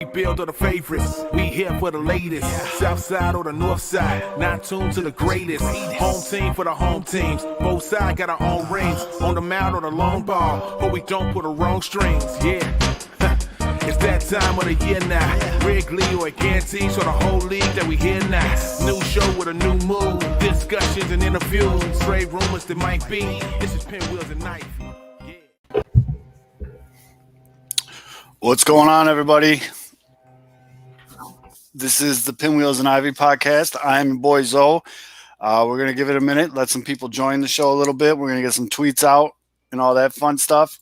We build on the favorites, we here for the latest. South side or the north side, not tuned to the greatest. Home team for the home teams, both sides got our own rings. On the mound or the long ball, but we don't put the wrong strings, yeah. It's that time of the year now. Wrigley or Ganty, so the whole league that we hear now. New show with a new mood, discussions and interviews. Trade rumors that might be, this is Pinwheels and Knife. Yeah. What's going on, everybody? This is the Pinwheels and Ivy podcast. I'm your boy Zoe. We're going to give it a minute, let some people join the show a little bit. We're going to get some tweets out and all that fun stuff.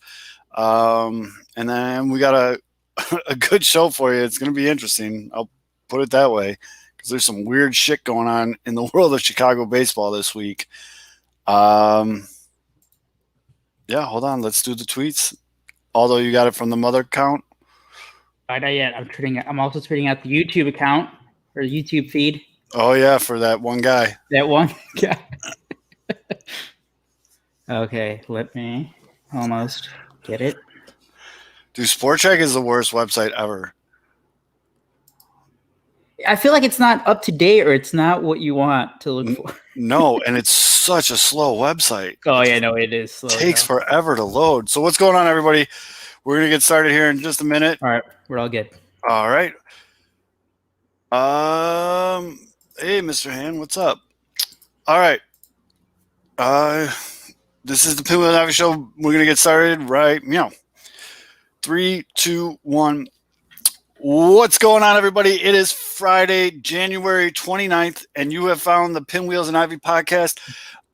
And then we got a good show for you. It's going to be interesting. I'll put it that way because there's some weird shit going on in the world of Chicago baseball this week. Yeah, hold on. Let's do the tweets. Although you got it from the mother account. Not yet. I'm also tweeting out the YouTube account or the YouTube feed. Oh yeah, for that one guy. That one guy. Okay, let me almost get it. Dude, Sport Check is the worst website ever. I feel like it's not up to date or it's not what you want to look for. No, and it's such a slow website. Oh yeah, no, it is slow. It takes forever to load. So what's going on, everybody? We're going to get started here in just a minute. All right, we're all good. All right. Hey, Mr. Han, what's up? All right. This is the Pinwheel and Ivy Show. We're going to get started right now. 3, 2, 1. What's going on, everybody? It is Friday, January 29th, and you have found the Pinwheels and Ivy podcast.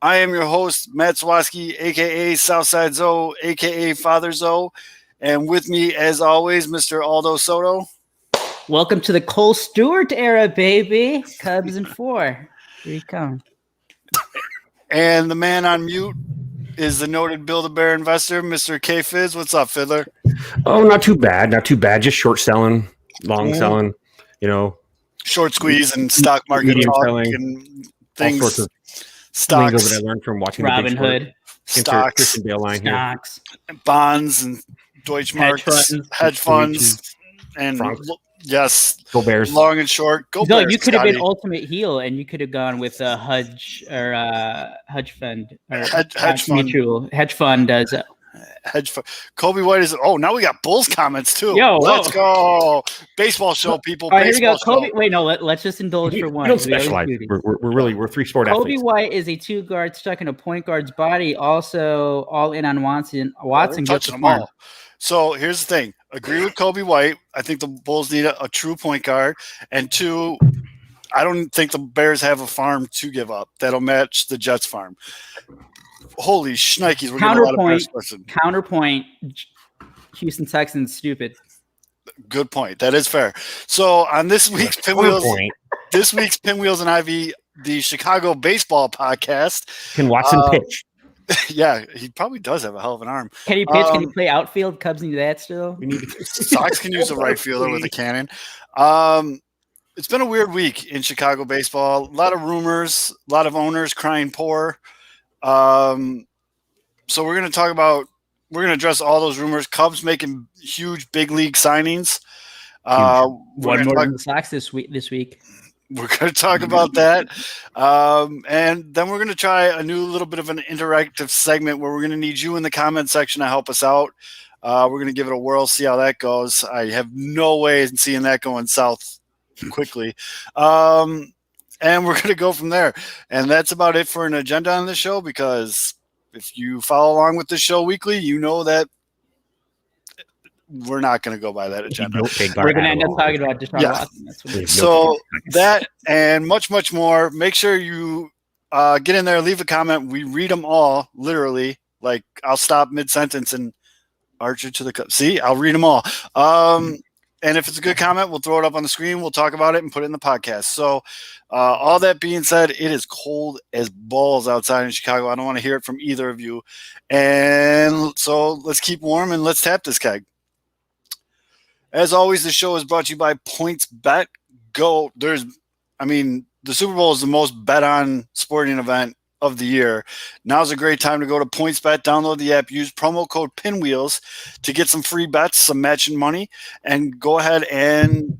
I am your host, Matt Swaski, a.k.a. Southside Zoe, a.k.a. Father Zoe. And with me, as always, Mr. Aldo Soto. Welcome to the Cole Stewart era, baby. Cubs in 4. Here you come. And the man on mute is the noted Build-A-Bear investor, Mr. K. Fizz. What's up, Fiddler? Oh, not too bad. Not too bad. Just short selling, long selling, Short squeeze and stock market medium talk selling, and things. all sorts of stocks, that I learned from watching Robin the Hood, stocks, Christian Bale line here. stocks, bonds, and Deutschmarks, hedge funds, and Francs. yes, Go Bears. long and short. Go No, Bears, you could have been Scotty. ultimate heel, and you could have gone with a hedge fund or Hedge fund. mutual hedge fund does. Hedge fund. Kobe White is. Oh, now we got Bulls comments too. Yo, let's go. Baseball show, people. All right, here we go. Baseball show. Kobe. Wait, no. Let's just indulge for We one. don't We always specialize. do these. We're 3-sport Kobe athletes. White is a 2-guard stuck in a point guard's body. Also, all in on Watson. We're Watson gets touching the them farm. all. So here's the thing. Agree with Kobe White. I think the Bulls need a true point guard. And 2, I don't think the Bears have a farm to give up that'll match the Jets farm. Holy shnikes, we're getting a lot of Bears questions. Counterpoint. Houston Texans stupid. Good point. That is fair. So on this week's Pinwheels, Point. Pinwheels and Ivy, the Chicago baseball podcast. Can Watson pitch? Yeah, he probably does have a hell of an arm. Can he pitch? Can he play outfield? Cubs need that still. We need to. Sox can use a right fielder with a cannon. It's been a weird week in Chicago baseball. A lot of rumors, a lot of owners crying poor. So we're going to address all those rumors. Cubs making huge big league signings. One more than the Sox this week. We're going to talk about that. And then we're going to try a new little bit of an interactive segment where we're going to need you in the comment section to help us out. We're going to give it a whirl, see how that goes. I have no way in seeing that going south quickly. And we're going to go from there. And that's about it for an agenda on the show, because if you follow along with the show weekly, you know that we're not going to go by that agenda. We're going to end up talking about Deshaun Watson. That's what So that and much, much more. Make sure you get in there, leave a comment. We read them all, literally. Like, I'll stop mid-sentence and Archer to the cup. See, I'll read them all. And if it's a good comment, we'll throw it up on the screen. We'll talk about it and put it in the podcast. So all that being said, it is cold as balls outside in Chicago. I don't want to hear it from either of you. And so let's keep warm and let's tap this keg. As always, the show is brought to you by PointsBet. The Super Bowl is the most bet on sporting event of the year. Now's a great time to go to PointsBet, download the app, use promo code Pinwheels to get some free bets, some matching money, and go ahead and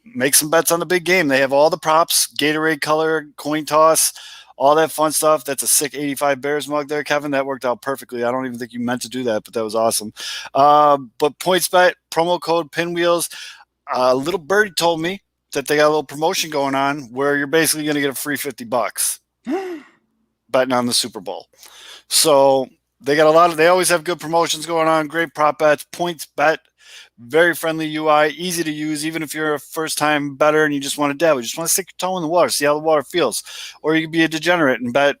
make some bets on the big game. They have all the props, Gatorade color, coin toss, all that fun stuff. That's a sick 85 Bears mug there, Kevin. That worked out perfectly. I don't even think you meant to do that, but that was awesome. But PointsBet, promo code Pinwheels. Little Birdie told me that they got a little promotion going on where you're basically going to get a free $50 betting on the Super Bowl. So they got they always have good promotions going on, great prop bets. PointsBet, very friendly UI, easy to use, even if you're a first-time bettor and you just want to dabble. You just want to stick your toe in the water, see how the water feels. Or you could be a degenerate and bet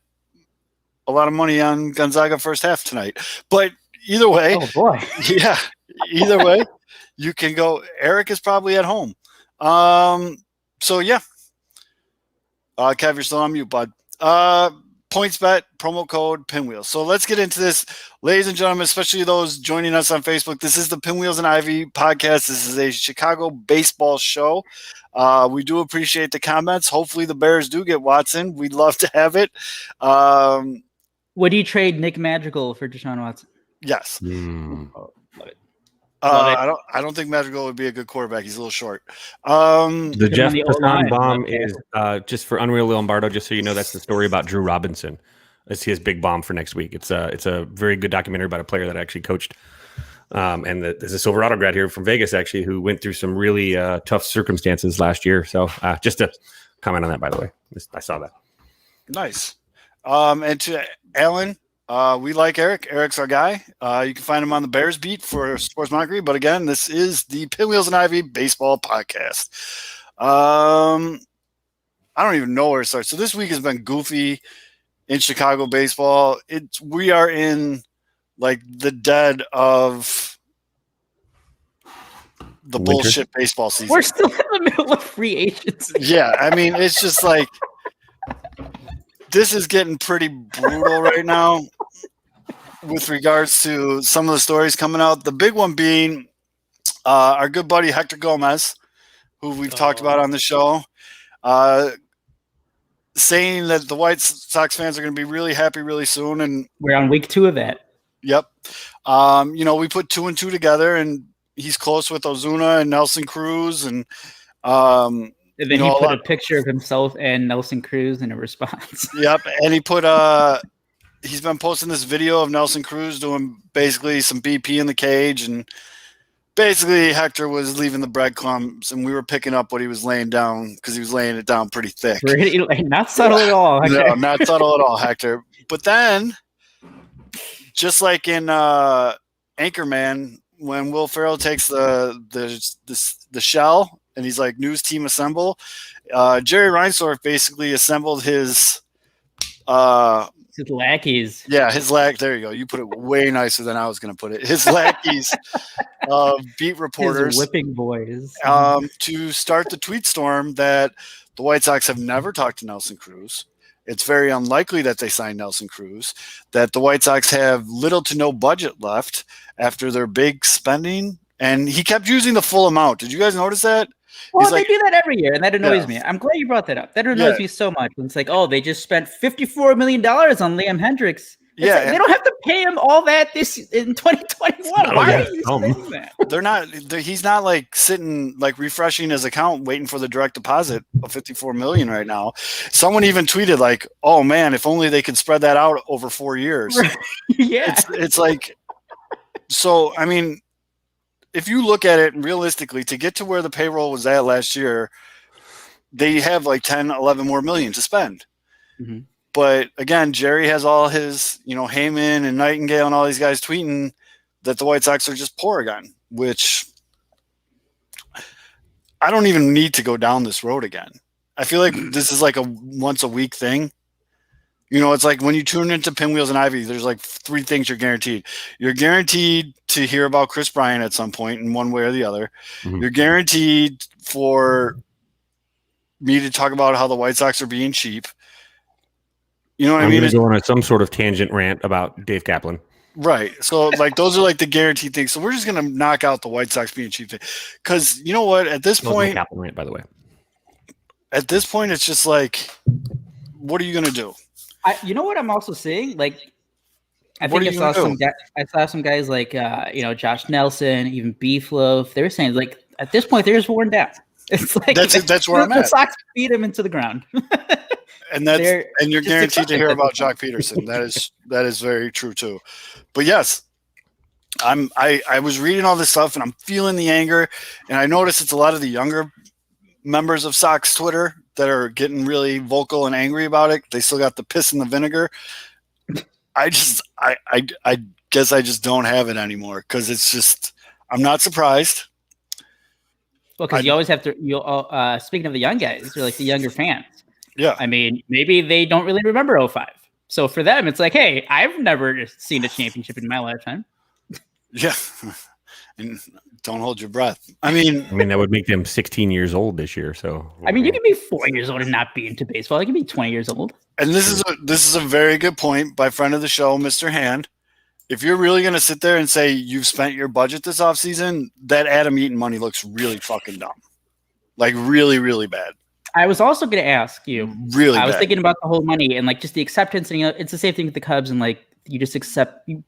a lot of money on Gonzaga first half tonight. But either way, Oh boy. yeah, either way, you can go. Eric is probably at home. So, yeah. Kev, you're still on mute, bud. PointsBet, promo code Pinwheels. So let's get into this, ladies and gentlemen, especially those joining us on Facebook. This is the Pinwheels and Ivy podcast. This is a Chicago baseball show. We do appreciate the comments. Hopefully the Bears do get Watson. We'd love to have it. Would you trade Nick Madrigal for Deshaun Watson? Yes. Love it. I don't think Madrigal would be a good quarterback. He's a little short. The Jeff the Passan O-line. bomb is just for Unreal Lombardo. Just so you know, that's the story about Drew Robinson. It's his big bomb for next week. It's a very good documentary about a player that I actually coached. And there's a Silverado grad here from Vegas actually who went through some really tough circumstances last year. So just to comment on that, by the way, I saw that. Nice. And to Alan. We like Eric. Eric's our guy. You can find him on the Bears beat for Sports Mockery. But again, this is the Pinwheels and Ivy baseball podcast. I don't even know where to start. So this week has been goofy in Chicago baseball. We are in like the dead of the Winter. bullshit baseball season. We're still in the middle of free agency. Yeah, I mean, it's just like this is getting pretty brutal right now with regards to some of the stories coming out. The big one being our good buddy Hector Gomez, who we've talked about on the show, saying that the White Sox fans are going to be really happy really soon. And We're on week 2 of that. yep, we put 2 and 2 together, and he's close with Ozuna and Nelson Cruz, and And then he put a picture of himself and Nelson Cruz in a response. Yep, and he put he's been posting this video of Nelson Cruz doing basically some BP in the cage, and basically Hector was leaving the breadcrumbs, and we were picking up what he was laying down because he was laying it down pretty thick. Not subtle at all. Okay. No, not subtle at all, Hector. But then, just like in Anchorman, when Will Ferrell takes the shell and he's like, "News team assemble," Jerry Reinsdorf basically assembled his lackeys. Yeah, his there you go. You put it way nicer than I was going to put it. His lackeys, beat reporters, His whipping boys. to start the tweet storm that the White Sox have never talked to Nelson Cruz. It's very unlikely that they sign Nelson Cruz, that the White Sox have little to no budget left after their big spending. And he kept using the full amount. Did you guys notice that? Well, He's they like, do that every year, and that annoys Yeah. me. I'm glad you brought that up. That annoys Yeah. me so much. When it's like, oh, they just spent $54 million on Liam Hendricks. It's Yeah, like, they don't have to pay him all that in 2021. Oh, Why yeah, are you saying that? they're not. He's not like sitting like refreshing his account waiting for the direct deposit of $54 million right now. Someone even tweeted like, "Oh man, if only they could spread that out over 4 years." Yeah. It's like, so I mean, if you look at it realistically, to get to where the payroll was at last year, they have like 10, 11 more million to spend. Mhm. But again, Jerry has all his, Heyman and Nightingale and all these guys tweeting that the White Sox are just poor again, which I don't even need to go down this road again. I feel like this is like a once a week thing. It's like when you tune into Pinwheels and Ivy, there's like 3 things you're guaranteed. You're guaranteed to hear about Chris Bryant at some point in one way or the other. Mhm. You're guaranteed for me to talk about how the White Sox are being cheap. You know what I I'm mean? going to go on some sort of tangent rant about Dave Kaplan. Right. So like those are like the guaranteed things. So we're just going to knock out the White Sox being cheap. Because you know what? At this That was my point, Kaplan rant, by the way. it's just like, what are you going to do? You know what I'm also seeing? Like, I What think are you gonna do? I saw some guys like Josh Nelson, even Beefloaf. They were saying like at this point they're just worn down. It's like That's where I'm the at. Sox beat him into the ground. And They're you're just guaranteed to accepting hear it. about Jock Peterson. That is very true too. But yes, I was reading all this stuff and I'm feeling the anger, and I notice it's a lot of the younger members of Sox Twitter that are getting really vocal and angry about it. They still got the piss and the vinegar. I guess I just don't have it anymore because it's just I'm not surprised. Well, because you always have to. Speaking of the young guys, you're like the younger fans. Yeah, I mean, maybe they don't really remember '05. So for them, it's like, hey, I've never seen a championship in my lifetime. yeah, and don't hold your breath. I mean, that would make them 16 years old this year. So I mean, you can be 4 years old and not be into baseball. You can be 20 years old. and this is a very good point by friend of the show, Mr. Hand. If you're really going to sit there and say you've spent your budget this offseason, that Adam Eaton money looks really fucking dumb. Like really, really bad. I was also going to ask you. Really I was bad. thinking about the whole money and like just the acceptance. And it's the same thing with the Cubs, and like you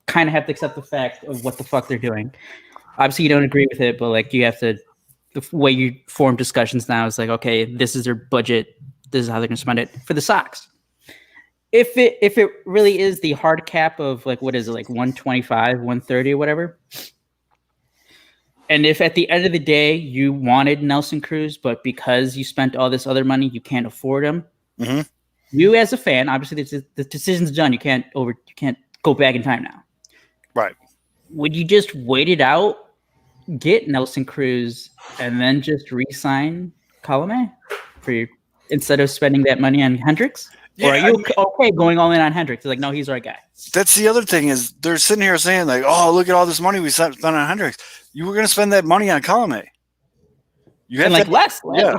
kind of have to accept the fact of what the fuck they're doing. Obviously, you don't agree with it, but like you have to. The way you form discussions now is like, okay, this is their budget. This is how they're going to spend it for the Sox. If it really is the hard cap of like what is it, like 125, 130 or whatever, and if at the end of the day you wanted Nelson Cruz, but because you spent all this other money, you can't afford him, you as a fan, obviously the decision's done. You can't go back in time now. Right. Would you just wait it out, get Nelson Cruz, and then just re-sign Colomé instead of spending that money on Hendricks? Yeah, or are you okay going all in on Hendricks? It's like, no, he's our guy. That's the other thing is they're sitting here saying like, oh, look at all this money we spent on Hendricks. You were going to spend that money on Colomé. You have And like less. Yeah.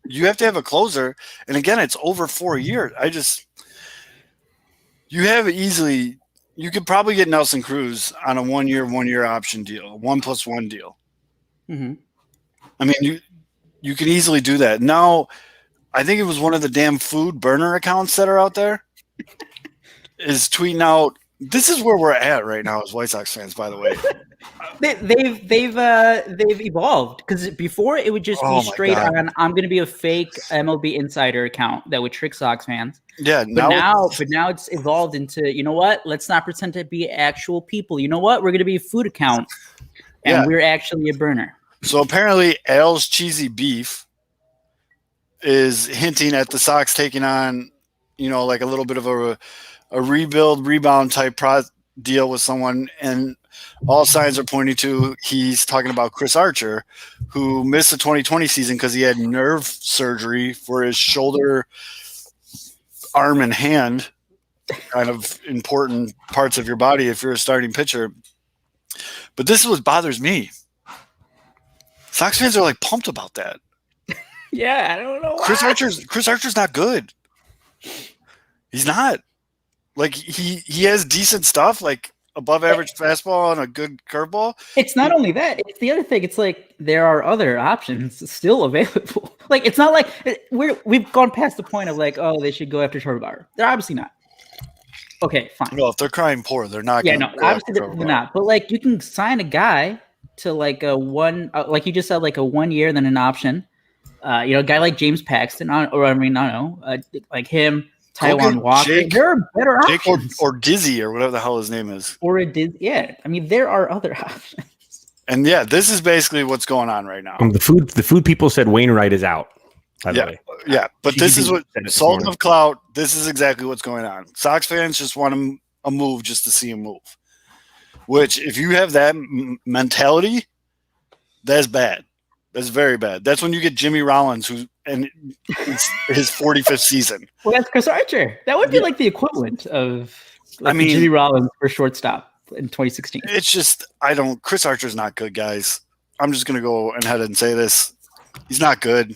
You have to have a closer. And again, it's over 4 years. You could probably get Nelson Cruz on a 1 year option deal, 1+1 deal. Mm-hmm. I mean, you can easily do that. Now, I think it was one of the damn food burner accounts that are out there is tweeting out. This is where we're at right now as White Sox fans, by the way. They've evolved, because before it would just be straight God. on. I'm going to be a fake MLB insider account that would trick Sox fans. Yeah, But now it's evolved into, you know what? Let's not pretend to be actual people. You know what? We're going to be a food account, and we're actually a burner. So apparently, Al's Cheesy Beef is hinting at the Sox taking on, like a little bit of a rebound type deal with someone, and all signs are pointing to he's talking about Chris Archer, who missed the 2020 season because he had nerve surgery for his shoulder, arm, and hand, kind of important parts of your body if you're a starting pitcher. But this is what bothers me. Sox fans are like pumped about that. Yeah, I don't know why. Chris Archer's not good. He's not. Like he has decent stuff, like above average fastball and a good curveball. It's not only that; it's the other thing. It's like there are other options still available. Like it's not like we've gone past the point of like, oh, they should go after Trevor Bauer. They're obviously not. Okay, fine. Well, if they're crying poor, they're not. Yeah, no, obviously they're not. But like, you can sign a guy to like a one, like you just said, like a 1 year, then an option. A guy like James Paxton, like him, Taiwan Walker. There are better options. Or Dizzy, or whatever the hell his name is. Or it did, yeah. I mean, there are other options. And yeah, this is basically what's going on right now. The food people said Wainwright is out. By the way. Yeah, but this is what Sultan of Clout. This is exactly what's going on. Sox fans just want a move just to see him move. Which, if you have that mentality, that's bad. That's very bad. That's when you get Jimmy Rollins, and his 45th season. Well, that's Chris Archer. That would be like the equivalent of Jimmy Rollins for shortstop in 2016. It's just Chris Archer's not good, guys. I'm just gonna go ahead and say this. He's not good.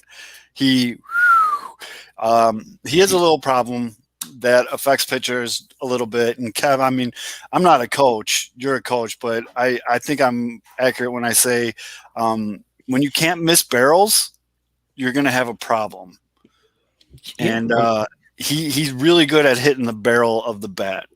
He has a little problem that affects pitchers a little bit. And Kev, I mean, I'm not a coach. You're a coach, but I think I'm accurate when I say when you can't miss barrels, you're going to have a problem. And he's really good at hitting the barrel of the bat,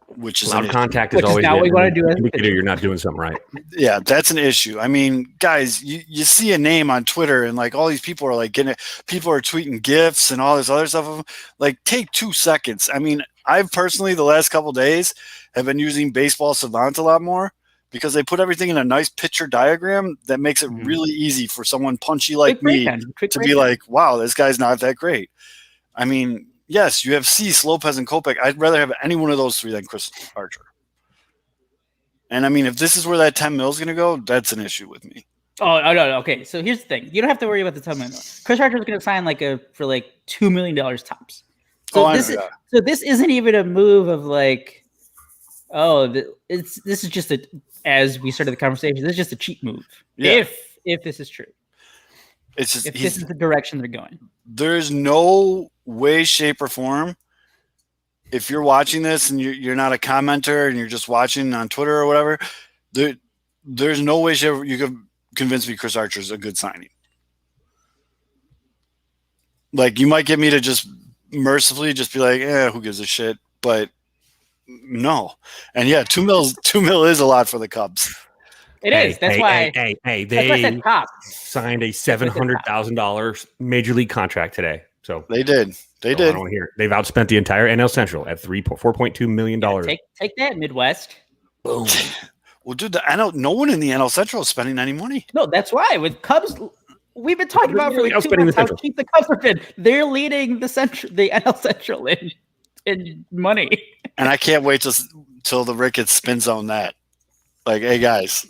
which is Loud an contact is Which is always not what you wanna do as a indicator pitcher. you're not doing something right. yeah, that's an issue. I mean, guys, you see a name on Twitter and like all these people are like getting it. People are tweeting gifs and all this other stuff. Like, take 2 seconds. I mean, I've personally the last couple days have been using Baseball Savant a lot more because they put everything in a nice picture diagram that makes it Mhm. really easy for someone punchy like Quick me breakdown, quick to be breakdown. like, wow, this guy's not that great. I mean, yes, you have Cease, Lopez, and Kopech. I'd rather have any one of those three than Chris Archer. And I mean, if this is where that 10 mil is going to go, that's an issue with me. Oh no. Okay, so here's the thing: you don't have to worry about the $10 million. Chris Archer is going to sign for like $2 million tops. So I this know is that. so this isn't even a move of like, this is just a, as we started the conversation, this is just a cheap move. Yeah. If this is true, It's just if this is the direction they're going. there's no way, shape, or form. If you're watching this and you're not a commenter and you're just watching on Twitter or whatever, there's no way, shape, you could convince me Chris Archer is a good signing. Like, you might get me to just mercifully just be like, who gives a shit? But no. And yeah, 2 mil is a lot for the Cubs. It is. That's why. Hey, That's why I they said top. signed a $700,000 major league contract today. So They did. They I did. don't hear it. They've outspent the entire NL Central at $4.2 million. Take that, Midwest. Boom. Well, dude, no one in the NL Central is spending any money. No, that's why with Cubs. We've been talking about for like 2 Outspending the months how Central. cheap the Cubs have been. They're leading the NL Central in money. And I can't wait till the Ricketts spin zone that. Like, hey guys,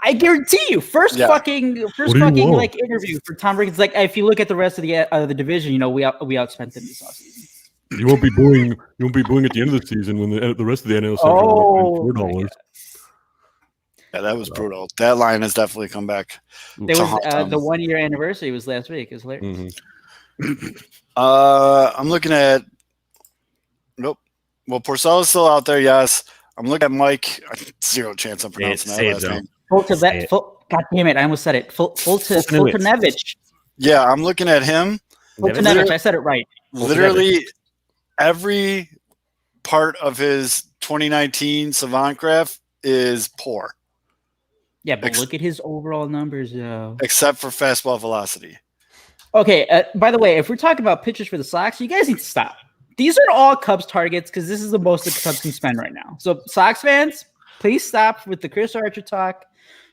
I guarantee you, first Yeah. fucking What do you want? like interview for Tom Ricketts. Like, if you look at the rest of the division, you know we outspent them this offseason. You won't be booing. You won't be booing at the end of the season when the rest of the NL Central Oh, $4. yeah, that was brutal. That line has definitely come back. There To was haunt them. the 1 year anniversary was last week. It was hilarious. Mhm. I'm looking at. Nope. Well, Porcello's still out there. Yes. I'm looking at Mike. Zero chance I'm pronouncing say it, that last though. name. Say it. God damn it! I almost said it. Fultonevich. Yeah, I'm looking at him. Fultonevich. I said it right. Literally every part of his 2019 Savant graph is poor, Yeah, but look at his overall numbers, though. except for fastball velocity. Okay. By the way, if we're talking about pitchers for the Sox, you guys need to stop. These are all Cubs targets because this is the most the Cubs can spend right now. So, Sox fans, please stop with the Chris Archer talk.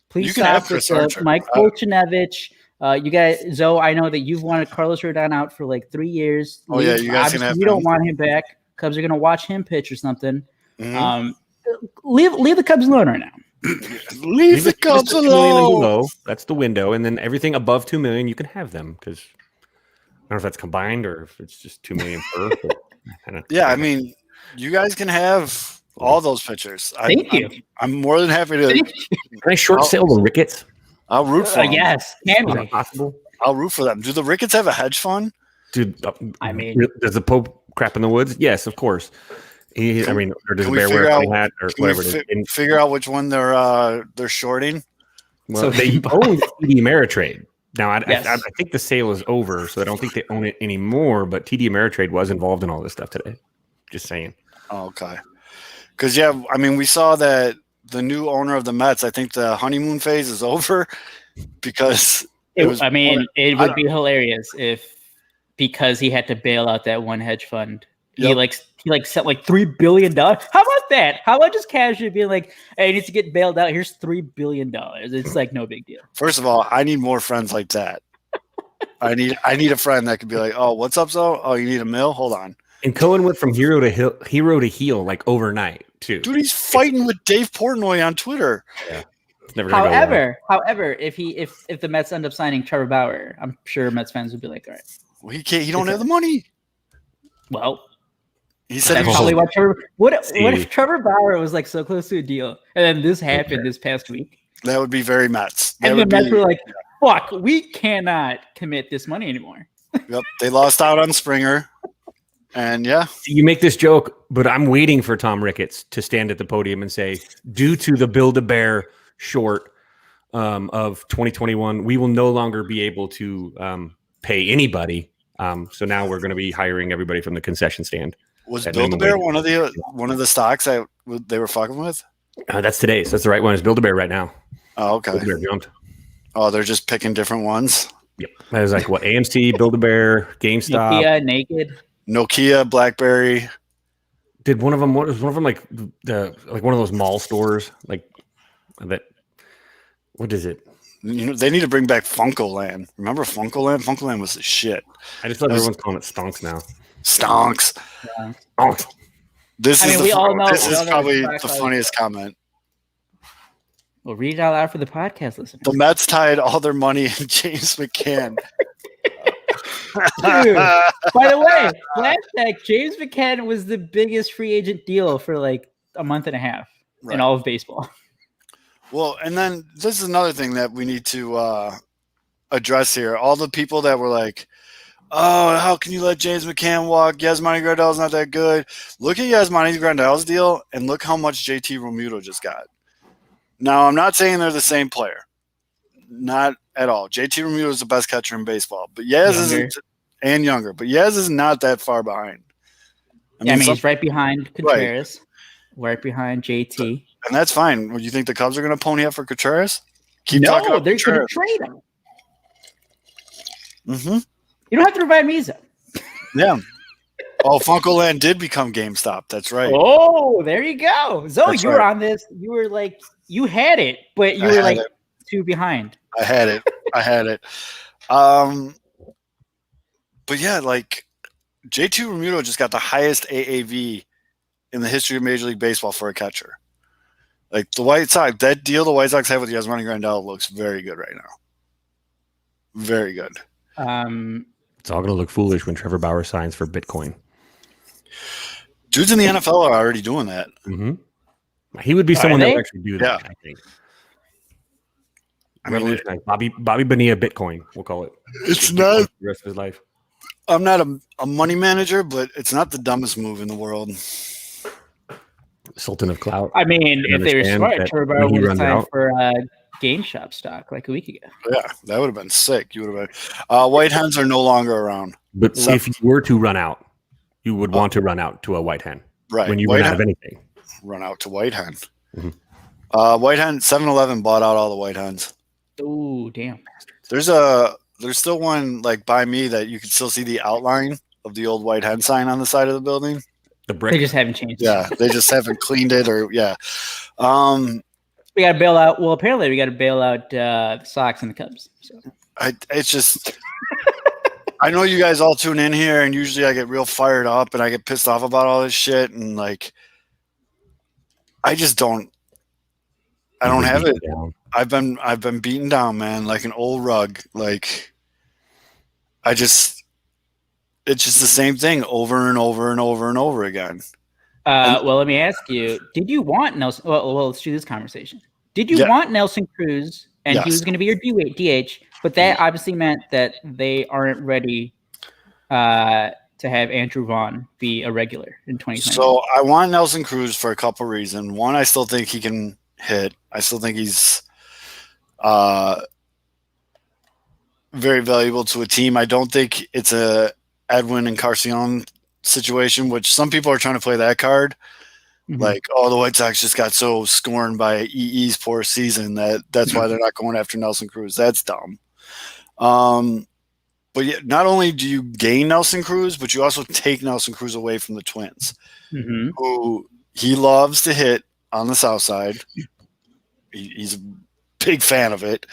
Please You can have stop Chris with Archer. Mike Fultonevich. You guys, Zoe, I know that you've wanted Carlos Rodon out for like 3 years. Oh, yeah, you guys can Obviously, have you don't him. want him back. Cubs are going to watch him pitch or something. Mhm. Leave the Cubs alone right now. Leave the Cubs $2 million and alone. below. That's the window, and then everything above $2 million, you can have them because I don't know if that's combined or if it's just $2 million per. But kinda, Yeah, I mean, you guys can have all those pitchers. Thank you. I'm more than happy to. can I short sale the Ricketts? I'll root for them. Yes, can Is we? that possible? I'll root for them. Do the Ricketts have a hedge fund? Dude, I mean- does the Pope crap in the woods? Yes, of course. Or does Can the we bear wear figure a out- funny hat or Can we whatever it is? figure out which one they're shorting? Well, So they he own TD Ameritrade. Now, Yes. I think the sale is over, so I don't think they own it anymore, but TD Ameritrade was involved in all this stuff today. Just saying. Oh, okay. Because yeah, I mean, we saw that the new owner of the Mets. I think the honeymoon phase is over because it was. It would be hilarious if because he had to bail out that one hedge fund. He Yep. sent like $3 billion. How about that? How about just casually being like, "Hey, he needs to get bailed out. Here's $3 billion." It's like no big deal. First of all, I need more friends like that. I need a friend that could be like, "Oh, what's up, Zo? Oh, you need a mill? Hold on, And Cohen went from hero to heel like overnight, too. dude. He's fighting with Dave Portnoy on Twitter. It's never gonna go well. However, if the Mets end up signing Trevor Bauer, I'm sure Mets fans would be like, "All right, Well, he can't. He don't have the money." well." He said That's he was probably just, what Trevor. What See. if Trevor Bauer was like so close to a deal, and then this happened this past week, that would be very Mets. That and the would Mets be, were like, "Fuck, we cannot commit this money anymore." yep, they lost out on Springer, and yeah, You make this joke, but I'm waiting for Tom Ricketts to stand at the podium and say, due to the Build-A-Bear short of 2021, we will no longer be able to pay anybody So now we're going to be hiring everybody from the concession stand. Was At Build-A-Bear minimum one of the stocks that they were fucking with? That's today's. That's the right one. It's Build-A-Bear right now. Oh, okay. Build-A-Bear jumped. Oh, they're just picking different ones. Yep. That was like what AMC, Build-A-Bear, GameStop. Nokia, Naked. Nokia, BlackBerry. Did one of them? What was one of them like one of those mall stores like that? What is it? You know, they need to bring back Funkoland. Remember Funkoland? Funkoland was the shit. I just thought everyone's calling it stonks now. Stonks. Yeah. Stonks. This I is mean, we all know- this we is all know probably it's the back funniest comment. Well, read it out loud for the podcast listeners. The Mets tied all their money in James McCann. Dude, by the way, flashback, James McCann was the biggest free agent deal for like a month and a half Right. in all of baseball. Well, and then this is another thing that we need to address here. All the people that were like, oh, how can you let James McCann walk? Yasmani Grandal's not that good. Look at Yasmani Grandal's deal and look how much JT Realmuto just got. Now, I'm not saying they're the same player. Not at all. JT Realmuto is the best catcher in baseball, but Yaz isn't, and younger, but Yaz is not that far behind. I mean, he's right behind Contreras, right behind JT. And that's fine. Well, you think the Cubs are going to pony up for Contreras? Keep No, talking about they're going to Contreras. trade him. Mm-hmm. You don't have to revive Misa. Yeah. Oh, Funkoland did become GameStop. That's right. Oh, there you go. Zoe, That's you were right. on this. You were like, you had it, but you I were had like it. 2 behind. I had it. But yeah, like JT Realmuto just got the highest AAV in the history of Major League Baseball for a catcher. Like the White Sox, that deal the White Sox have with Yasmani Grandal looks very good right now. Very good. It's all going to look foolish when Trevor Bauer signs for Bitcoin. Dudes in the NFL are already doing that. Mm-hmm. He would be someone that they? would actually do that. Yeah. I think. I mean, Revolutionize Bobby Bonilla Bitcoin. We'll call it. it's not. The rest of his life. I'm not a money manager, but it's not the dumbest move in the world. Sultan of Clout. I mean, I if they were understand smart, that Trevor when Bauer he would have runs signed out- for GameStop stock like a week ago. Yeah, that would have been sick. You would have been. White hens are no longer around. But So- if you were to run out, you would want to run out to a white hen Right. when you White run out hen- of anything. run out to White Hen. Mhm. White Hen 7-Eleven bought out all the White Hens. Oh, damn. There's still one like by me that you can still see the outline of the old White Hen sign on the side of the building. The They brick. just haven't changed. Yeah, they just haven't cleaned it or yeah. We got to bail out. Well, apparently we got to bail out the Sox and the Cubs. So. It's just I know you guys all tune in here and usually I get real fired up and I get pissed off about all this shit and like I just don't have it. Down. I've been beaten down, man, like an old rug. Like it's just the same thing over and over and over and over again. Well, let me ask you: did you want Nelson? Well, let's do this conversation. Did you Yeah. want Nelson Cruz, and he Yes. was going to be your DH? But that obviously meant that they aren't ready to have Andrew Vaughn be a regular in 2020. So I want Nelson Cruz for a couple reasons. One, I still think he can hit. I still think he's very valuable to a team. I don't think it's a Edwin and Carcion situation, which some people are trying to play that card. Mhm. Like, oh, the White Sox just got so scorned by EE's poor season that's why they're not going after Nelson Cruz. That's dumb. But yeah, not only do you gain Nelson Cruz, but you also take Nelson Cruz away from the Twins, Mhm. who he loves to hit on the south side. He's a big fan of it.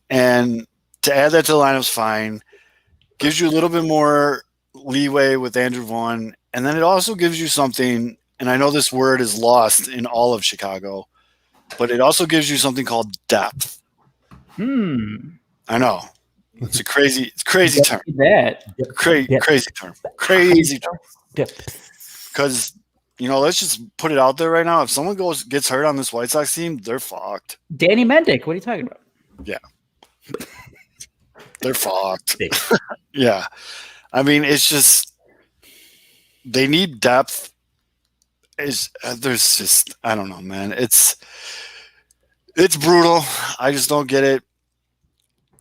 And to add that to the lineup's fine. Gives you a little bit more leeway with Andrew Vaughn. And then it also gives you something, and I know this word is lost in all of Chicago, but it also gives you something called depth. I know. It's a crazy term. That Crazy term. Crazy term. Because, let's just put it out there right now. If someone gets hurt on this White Sox team, they're fucked. Danny Mendick. What are you talking about? Yeah. They're fucked. Big. Yeah. I mean, it's just they need depth. There's just I don't know, man. It's brutal. I just don't get it.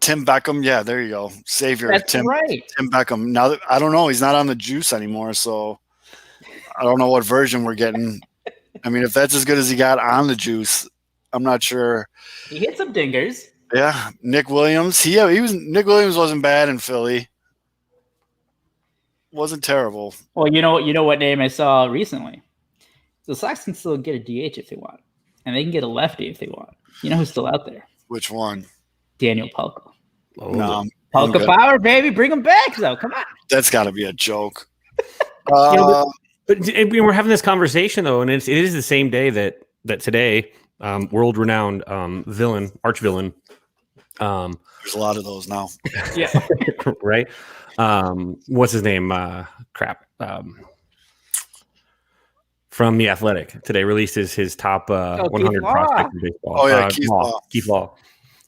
Tim Beckham. Yeah, there you go. Savior. That's Tim right. Beckham. Now that, I don't know. He's not on the juice anymore, so I don't know what version we're getting. I mean, if that's as good as he got on the juice, I'm not sure. He hit some dingers. Yeah, Nick Williams. Nick Williams wasn't bad in Philly. Wasn't terrible. Well, you know what name I saw recently? The Sox can still get a DH if they want, and they can get a lefty if they want. You know who's still out there? Which one? Daniel Palka. Oh, No, Palka good. Power, baby, bring him back though. Come on. That's got to be a joke. But we're having this conversation though, and it is the same day that today, world renowned villain, arch villain. There's a lot of those now. Yeah. Right. What's his name? From The Athletic today released his top 100 Keith Law. prospects in baseball. Oh, yeah, Keith Law. Keith Law.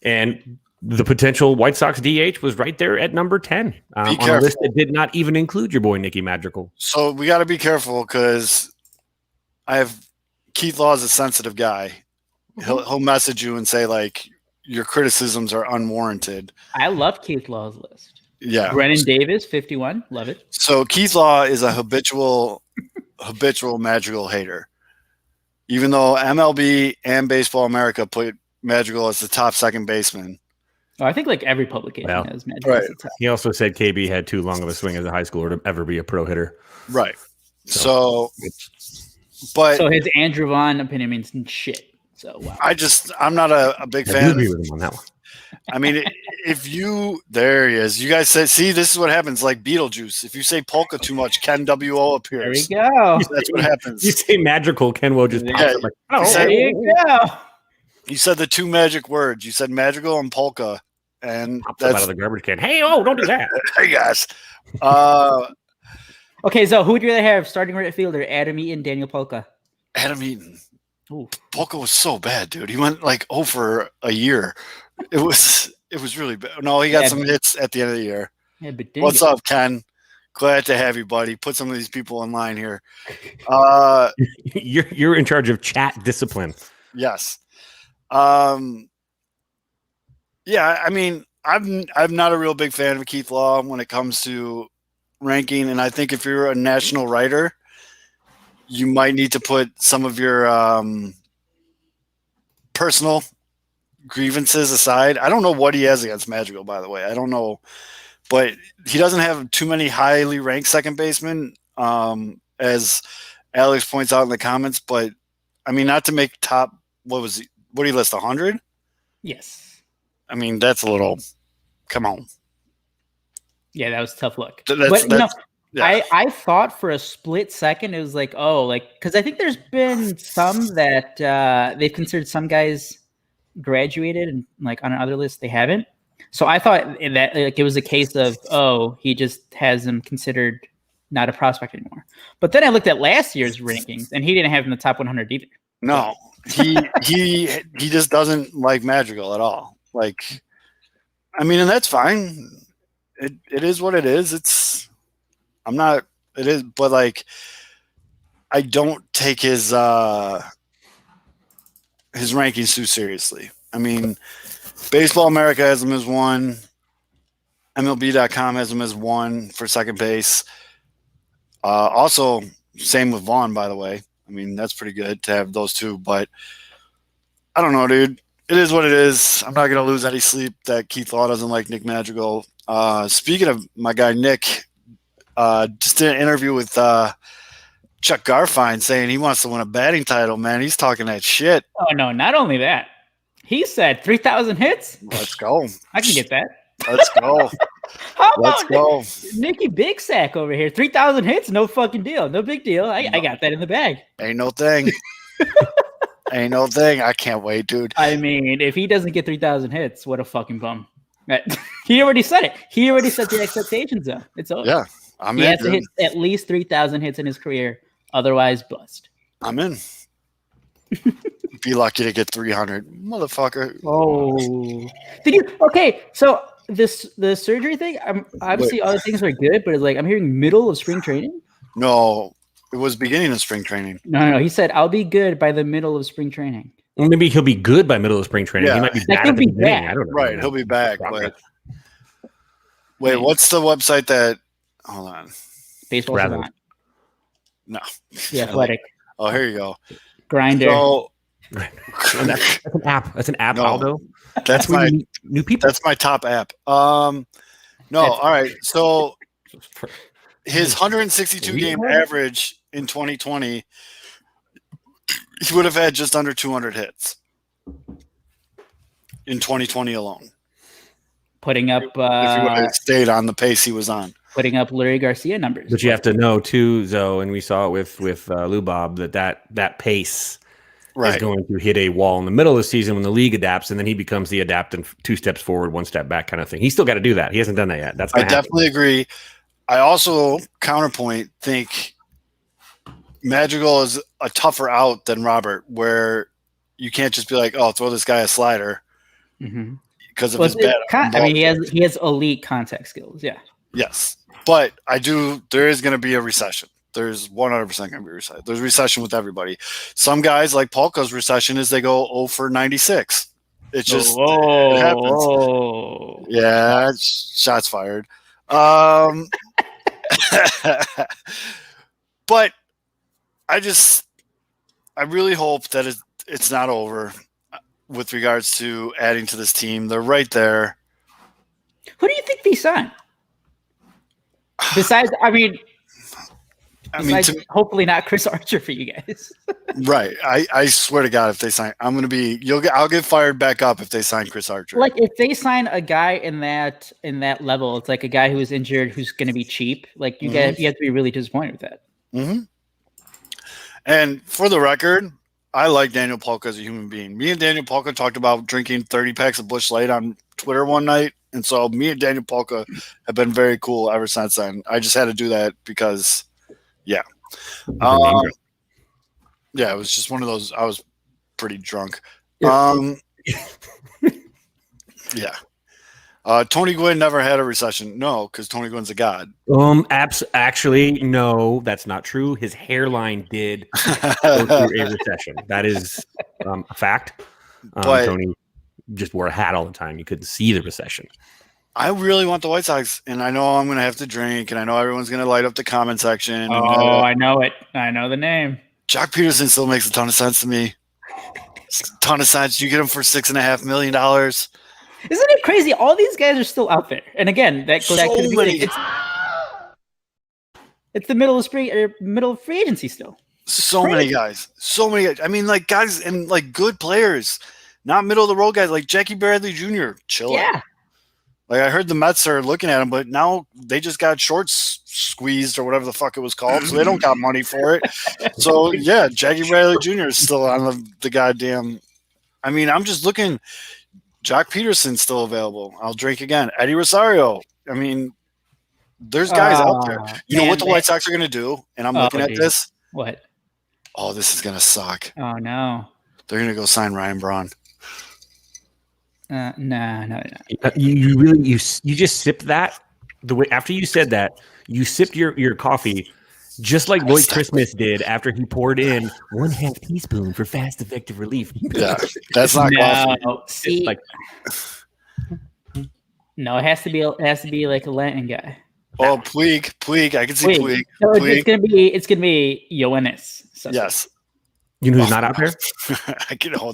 And the potential White Sox DH was right there at number 10 on a careful. list that did not even include your boy Nicky Madrigal. So we got to be careful because Keith Law is a sensitive guy. He'll message you and say like your criticisms are unwarranted. I love Keith Law's list. Yeah. Brennan Davis, 51. Love it. So Keith Law is a habitual Madrigal hater. Even though MLB and Baseball America put Madrigal as the top second baseman. Oh, I think like every publication Well, has Magic. right. as the top. He also said KB had too long of a swing as a high schooler to ever be a pro hitter. Right. So but So his Andrew Vaughn opinion means shit. So wow. I'm not a big I fan. agree with him on that one. I mean, there he is. You guys said, see, this is what happens. Like Beetlejuice. If you say polka too much, Ken W.O. There we appears. go. That's what happens. You say Madrigal, Ken Woe just pops Yeah. up like, oh, said- There you go. You said the two magic words. You said Madrigal and polka, and pops up out that's of the garbage can. Hey, oh, don't do that. hey guys. Okay, so who would you rather have starting right fielder? Adam Eaton, Daniel Polka. Adam Eaton. Ooh. Polka was so bad, dude. He went like over a year. It was really bad. No, he got Yeah, some hits at the end of the year. Yeah, but didn't What's get- up, Ken? Glad to have you, buddy. Put some of these people in line here. You're in charge of chat discipline. Yes. Yeah, I mean, I'm not a real big fan of Keith Law when it comes to ranking, and I think if you're a national writer, you might need to put some of your personal grievances aside. I don't know what he has against Madrigal, by the way. I don't know, but he doesn't have too many highly ranked second basemen, as Alex points out in the comments. But I mean, not to make top. What did he list? 100? Yes. I mean, that's a little. Come on. Yeah, that was a tough look. That's- but you know, that's- Yeah. I thought for a split second it was like, oh, like because I think there's been some that they've considered some guys graduated and like on another list they haven't. So I thought that like it was a case of, oh, he just has them considered not a prospect anymore. But then I looked at last year's rankings and he didn't have him in the top 100 either. No, he just doesn't like Madrigal at all. Like, I mean, and that's fine. It is what it is. But like, I don't take his rankings too seriously. I mean, Baseball America has him as 1. MLB.com has him as 1 for second base. Also, same with Vaughn, by the way. I mean, that's pretty good to have those two, but I don't know, dude. It is what it is. I'm not going to lose any sleep that Keith Law doesn't like Nick Madrigal. Speaking of my guy, Nick, just did an interview with Chuck Garfien saying he wants to win a batting title, man. He's talking that shit. Oh no, not only that. He said 3,000 hits. Let's go. I can get that. Let's go. How Let's about go. Nicky Big Sack over here? 3,000 hits, no fucking deal. No big deal. I got that in the bag. Ain't no thing. Ain't no thing. I can't wait, dude. I mean, if he doesn't get 3,000 hits, what a fucking bum. He already said it. He already set the expectations up. It's over. Yeah, I'm He in. has to Dude. hit at least 3,000 hits in his career. Otherwise, bust. I'm in. Be lucky to get 300. Motherfucker. Oh. Did you? Okay, so the surgery thing, obviously other things are good, but it's like I'm hearing middle of spring training. No, it was beginning of spring training. No. He said, I'll be good by the middle of spring training. Well, maybe he'll be good by middle of spring training. Yeah. He might be That bad could at the be beginning. bad. I don't know. Right, he'll be back. Progress. But wait, what's the website that? Hold on. Baseball Rather. Savant. No. The Athletic. Oh, here you go. Grinder. So And that's an app. That's an app, No. Aldo. that's where my you meet new people. that's my top app. No, all right. So his 162 game average in 2020, he would have had just under 200 hits in 2020 alone Putting up if he would have stayed on the pace he was on. putting up Larry Garcia numbers. But you have to know too, Zoe, and we saw it with Lou Bob that pace is Right. going to hit a wall in the middle of the season when the league adapts, and then he becomes the adapt and 2 steps forward, 1 step back kind of thing. He's still got to do that. He hasn't done that yet. That's I gonna happen. definitely agree. I also counterpoint think Madrigal is a tougher out than Robert, where you can't just be like, oh, throw this guy a slider Mm-hmm. because of Well, his bad. I mean, he has elite contact skills. Yeah. Yes, but there is going to be a recession. There's 100% going to be a recession. There's recession with everybody. Some guys, like Polka's recession, is they go 0 for 96. It just it happens. Yeah, shots fired. But I really hope that it's not over with regards to adding to this team. They're right there. Who do you think they sign? Besides, hopefully not Chris Archer for you guys. Right. I swear to God, if they sign, I'll get fired back up if they sign Chris Archer. Like if they sign a guy in that level, it's like a guy who is injured who's going to be cheap. Like you have to be really disappointed with that. Mm-hmm. And for the record, I like Daniel Polka as a human being. Me and Daniel Polka talked about drinking 30 packs of Busch Light on Twitter one night. And so me and Daniel Polka have been very cool ever since then. I just had to do that because, yeah. Yeah, it was just one of those. I was pretty drunk. Yeah. Tony Gwynn never had a recession. No, because Tony Gwynn's a god. Actually, no, that's not true. His hairline did go through a recession. That is a fact. But Tony just wore a hat all the time. You couldn't see the recession. I really want the White Sox, and I know I'm going to have to drink, and I know everyone's going to light up the comment section. Oh, I know it. I know the name. Jock Peterson still makes a ton of sense to me. Ton of sense. You get him for $6.5 million. Isn't it crazy? All these guys are still out there. And again, that could be many. it's the middle of free agency still. So many guys. So many guys. I mean, like guys and like good players, not middle of the road guys like Jackie Bradley Jr. Chill. Yeah. Like I heard the Mets are looking at him, but now they just got shorts squeezed or whatever the fuck it was called, so they don't got money for it. So yeah, Jackie Bradley Jr. is still on the goddamn. I mean, I'm just looking. Jock Peterson's still available. I'll drink again. Eddie Rosario. I mean, there's guys out there. You know what the White Sox are going to do? And I'm looking at this. What? Oh, this is going to suck. Oh no. They're going to go sign Ryan Braun. No. You really you just sipped that the way after you said that you sipped your coffee just like Lloyd Christmas did after he poured in 1/2 teaspoon for fast effective relief. Yeah, that's not coffee. See, no, it has to be like a Latin guy. Oh, Puig. I can see Puig. No, Puig. it's gonna be Yoenis. Yes. You know who's not out there?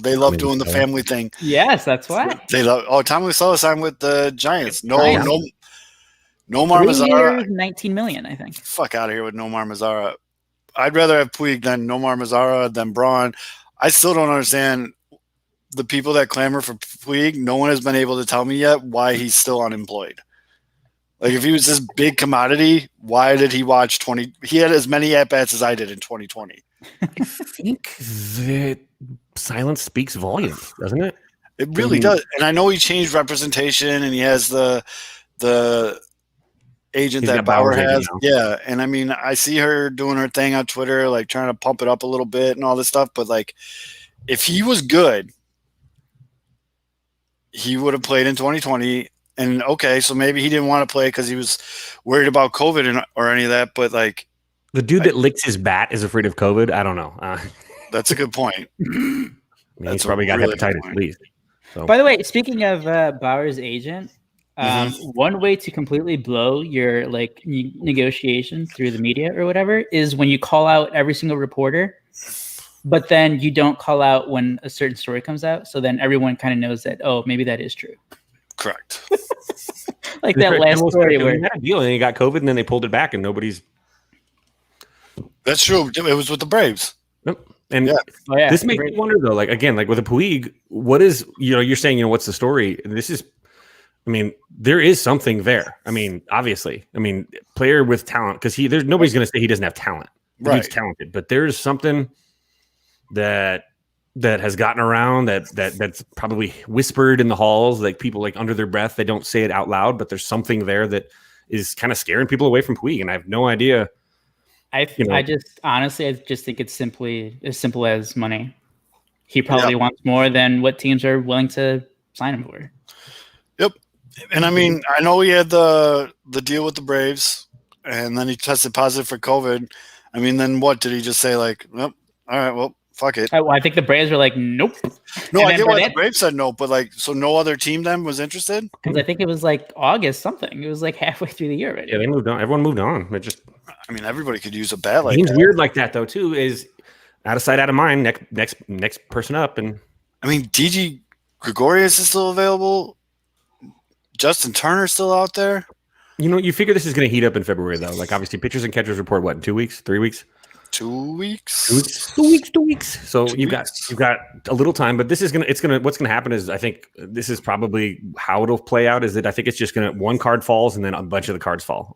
They love doing the family thing. Yes, that's why. They love. Oh, Tommy Wiseau signed with the Giants. No Nomar 3 Mazara. years, $19 million, I think. Fuck out of here with Nomar Mazara. I'd rather have Puig than Nomar Mazara than Braun. I still don't understand the people that clamor for Puig. No one has been able to tell me yet why he's still unemployed. Like if he was this big commodity, why did he watch 20? He had as many at bats as I did in 2020. I think that silence speaks volumes, doesn't it? It really does. And I know he changed representation and he has the agent that Bauer has. Yeah. And I mean, I see her doing her thing on Twitter, like trying to pump it up a little bit and all this stuff. But like, if he was good, he would have played in 2020. And okay, so maybe he didn't want to play because he was worried about COVID or any of that. But like, the dude that licks his bat is afraid of COVID. I don't know. That's a good point. mean, That's he's probably a got really good hepatitis point. at least. So By the way, speaking of Bauer's agent, Mm-hmm. one way to completely blow your like negotiation through the media or whatever is when you call out every single reporter, but then you don't call out when a certain story comes out. So then everyone kind of knows that, oh, maybe that is true. Correct. Like that last story he where had a deal and he got COVID and then they pulled it back and nobody's. That's true. It was with the Braves. Nope. And Yeah. oh yeah, this makes me wonder though, like again, like with a Puig, what is you're saying, what's the story? This is, I mean, there is something there. I mean, obviously, player with talent because there's nobody's going to say he doesn't have talent. Right. He's talented, but there's something that has gotten around that's probably whispered in the halls, like people like under their breath. They don't say it out loud, but there's something there that is kind of scaring people away from Puig, and I have no idea. I just honestly, I just think it's simply as simple as money. He probably wants more than what teams are willing to sign him for. Yep. And I mean, I know he had the deal with the Braves, and then he tested positive for COVID. I mean, then what did he just say? Like, nope. All right, well, fuck it. I think the Braves were like, nope. No, And I then get why the Burnett- Braves said no, but like, so no other team then was interested. Because I think it was like August something. It was like halfway through the year already. Yeah, they moved on. Everyone moved on. It just I mean, everybody could use a bat like seems that. weird like that though. Too is out of sight, out of mind. Next person up, and I mean, DG Gregorius is still available. Justin Turner's still out there. you figure this is going to heat up in February though. Like obviously, pitchers and catchers report what in 2 weeks, 3 weeks. 2 weeks. 2 weeks. So you've got a little time, but what's gonna happen is I think this is probably how it'll play out. Is that I think it's just one card falls and then a bunch of the cards fall.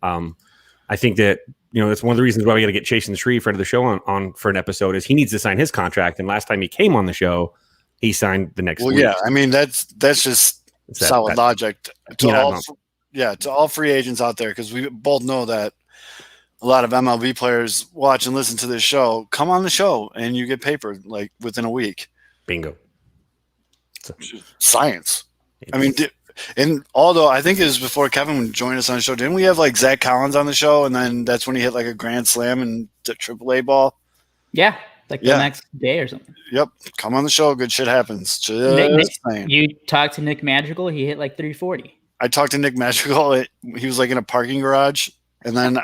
I think that that's one of the reasons why we got to get Chase and Shree, friend of the show, on for an episode. Is he needs to sign his contract, and last time he came on the show, he signed the next. Well, week. yeah, I mean that's just solid logic to all free agents out there, because we both know that a lot of MLB players watch and listen to this show. Come on the show and you get papered like within a week. Bingo. Science. I mean, and although I think it was before Kevin joined us on the show, didn't we have like Zach Collins on the show, and then that's when he hit like a grand slam and the AAA ball? Yeah, like the next day or something. Yep. Come on the show. Good shit happens. You talked to Nick Madrigal. He hit like 340. I talked to Nick Madrigal. He was like in a parking garage, and then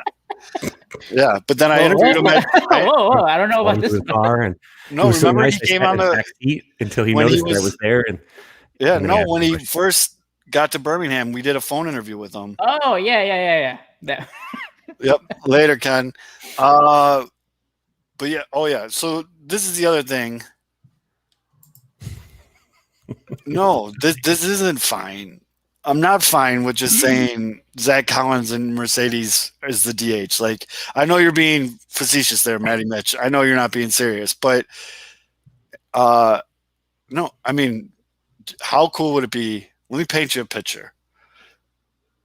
but then I interviewed him. Whoa! I don't know about this. Car and no, remember he came on the seat until he noticed that I was there, and when he first got to Birmingham, we did a phone interview with him. Oh yeah. Yep. Later, Ken. But yeah. Oh yeah. So this is the other thing. No, this isn't fine. I'm not fine with just saying Zach Collins and Mercedes is the DH. Like, I know you're being facetious there, Matty Mitch. I know you're not being serious, but no, I mean, how cool would it be? Let me paint you a picture.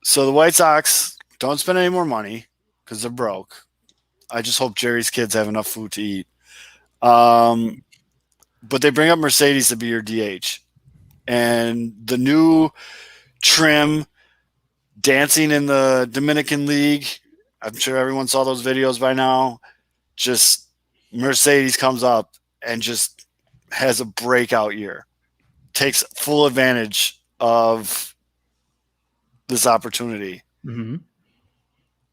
So the White Sox don't spend any more money because they're broke. I just hope Jerry's kids have enough food to eat. But they bring up Mercedes to be your DH. And the new trim dancing in the Dominican League, I'm sure everyone saw those videos by now. Just Mercedes comes up and just has a breakout year, takes full advantage of this opportunity. Mm-hmm.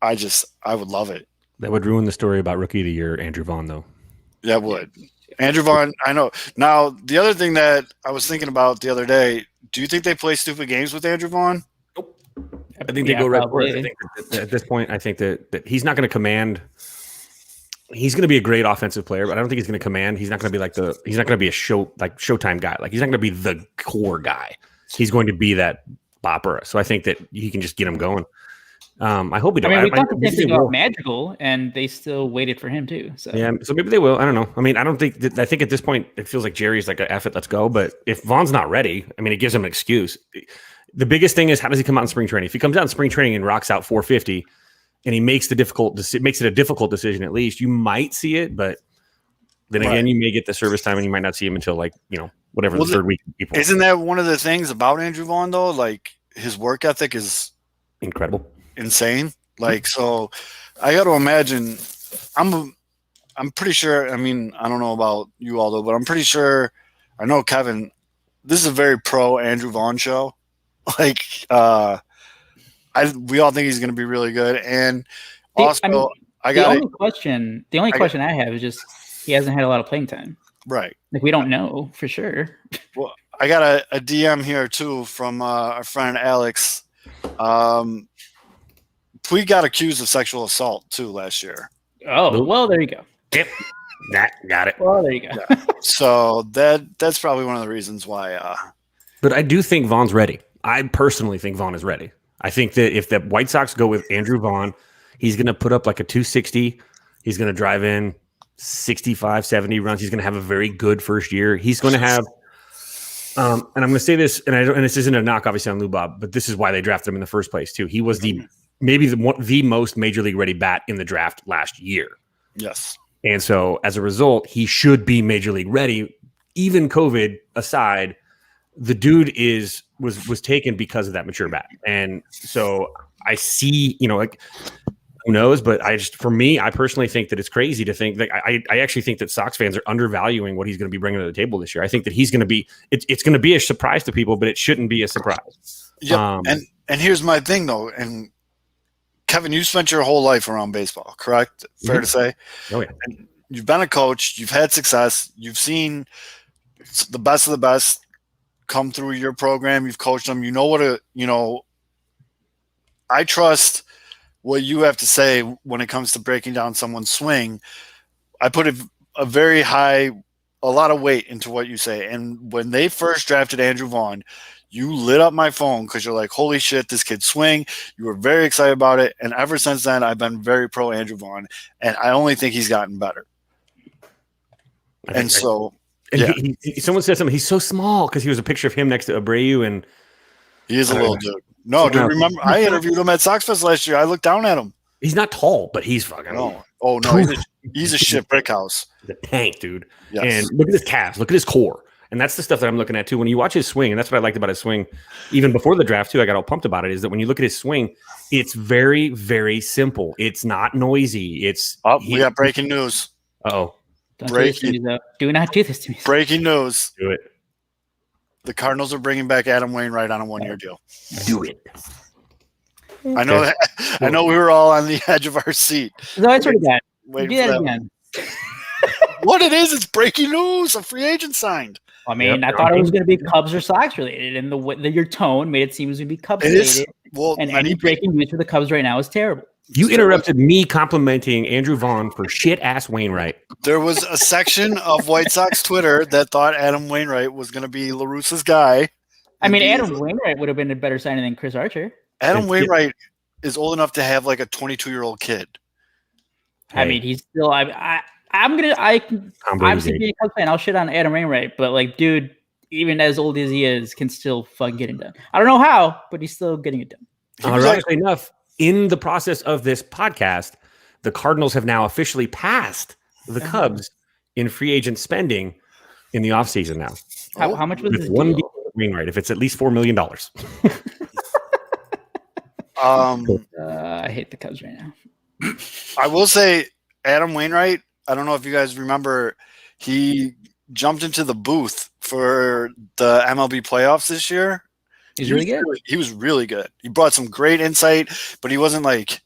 I would love it. that would ruin the story about Rookie of the Year, Andrew Vaughn, though. That would. Andrew Vaughn, I know. Now, the other thing that I was thinking about the other day, do you think they play stupid games with Andrew Vaughn? I think they go right for it. I think that at this point, I think that he's not going to command. He's going to be a great offensive player, but I don't think he's going to command. He's not going to be he's not going to be a Showtime guy. Like, he's not going to be the core guy. He's going to be that bopper. So I think that he can just get him going. I hope he does. I mean, we talked the same thing about Madrigal, and they still waited for him too. So yeah, so maybe they will. I don't know. I mean, I don't think. I think at this point it feels like Jerry's like, "F it, let's go." But if Vaughn's not ready, I mean, it gives him an excuse. The biggest thing is, how does he come out in spring training? If he comes out in spring training and rocks out 450, and he makes it a difficult decision, at least you might see it. But then again, you may get the service time, and you might not see him until whatever the third week. Isn't that one of the things about Andrew Vaughn though? Like, his work ethic is incredible. Insane. Like, so I got to imagine, I'm pretty sure, I mean, I don't know about you all though, but I'm pretty sure I know Kevin. This is a very pro Andrew Vaughn show. Like, we all think he's going to be really good, and also the only question I have is just he hasn't had a lot of playing time. Right. Like we don't know for sure. Well, I got a DM here too from our friend Alex. We got accused of sexual assault too last year. Oh, well, there you go. Yep. Got it. Well, there you go. Yeah. So that's probably one of the reasons why. But I do think Vaughn's ready. I personally think Vaughn is ready. I think that if the White Sox go with Andrew Vaughn, he's going to put up like a 260. He's going to drive in 65, 70 runs. He's going to have a very good first year. He's going to have, and I'm going to say this, and this isn't a knock, obviously, on Lou Bob, but this is why they drafted him in the first place, too. He was maybe the most major league ready bat in the draft last year. Yes. And so as a result, he should be major league ready. Even COVID aside, the dude was taken because of that mature bat. And so I see, like who knows, but I personally think that it's crazy to think that I actually think that Sox fans are undervaluing what he's going to be bringing to the table this year. I think that he's going to be, it's going to be a surprise to people, but it shouldn't be a surprise. Yeah. And here's my thing though. And Kevin, you spent your whole life around baseball, correct? Fair to say? Oh yeah. And you've been a coach, you've had success, you've seen the best of the best come through your program, you've coached them, I trust what you have to say when it comes to breaking down someone's swing. I put a lot of weight into what you say. And when they first drafted Andrew Vaughn, you lit up my phone because you're like, holy shit, this kid's swing. You were very excited about it. And ever since then, I've been very pro Andrew Vaughn. And I only think he's gotten better. Someone said something. He's so small because he was a picture of him next to Abreu, and he is a little dude. No, dude, remember I interviewed him at SoxFest last year. I looked down at him. He's not tall, but he's fucking. No. Oh no, he's a shit brick house. He's a tank, dude. Yes. And look at his calves. Look at his core. And that's the stuff that I'm looking at too. When you watch his swing, and that's what I liked about his swing, even before the draft too, I got all pumped about it, is that when you look at his swing, it's very, very simple. It's not noisy. We got breaking news. Uh-oh. Do not do this to me. Breaking news. Do it. The Cardinals are bringing back Adam Wainwright on a 1-year deal. Do it. I know that. I know we were all on the edge of our seat. No, it's pretty bad. Wait do that again. What it is, it's breaking news. A free agent signed. I mean, I thought it was going to be Cubs or Sox related, and your tone made it seem it was going to be Cubs related. Well, and any breaking news for the Cubs right now is terrible. You interrupted me complimenting Andrew Vaughn for shit-ass Wainwright. There was a section of White Sox Twitter that thought Adam Wainwright was going to be La Russa's guy. I mean, Adam Wainwright would have been a better signing than Chris Archer. Adam Wainwright is old enough to have like a 22-year-old kid. I mean, he's still. Obviously being a Cubs fan, I'll shit on Adam Wainwright, but like, dude, even as old as he is, can still fucking get it done. I don't know how, but he's still getting it done. Ironically enough, in the process of this podcast, the Cardinals have now officially passed the Cubs in free agent spending in the offseason now. How much was this one deal? Wainwright, if it's at least $4 million. I hate the Cubs right now. I will say Adam Wainwright, I don't know if you guys remember, he jumped into the booth for the MLB playoffs this year. He's really good. He was really good. He brought some great insight, but he wasn't like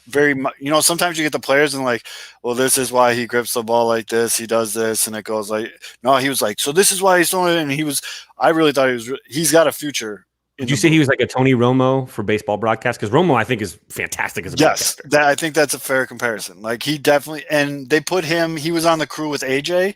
very much, sometimes you get the players and like, well, this is why he grips the ball like this. He does this. And it goes like, no, he was like, so this is why he's doing it. And I really thought he's got a future. Did you say he was like a Tony Romo for baseball broadcast? Because Romo, I think, is fantastic as a broadcaster. Yes, I think that's a fair comparison. Like he definitely, and they put him, he was on the crew with AJ,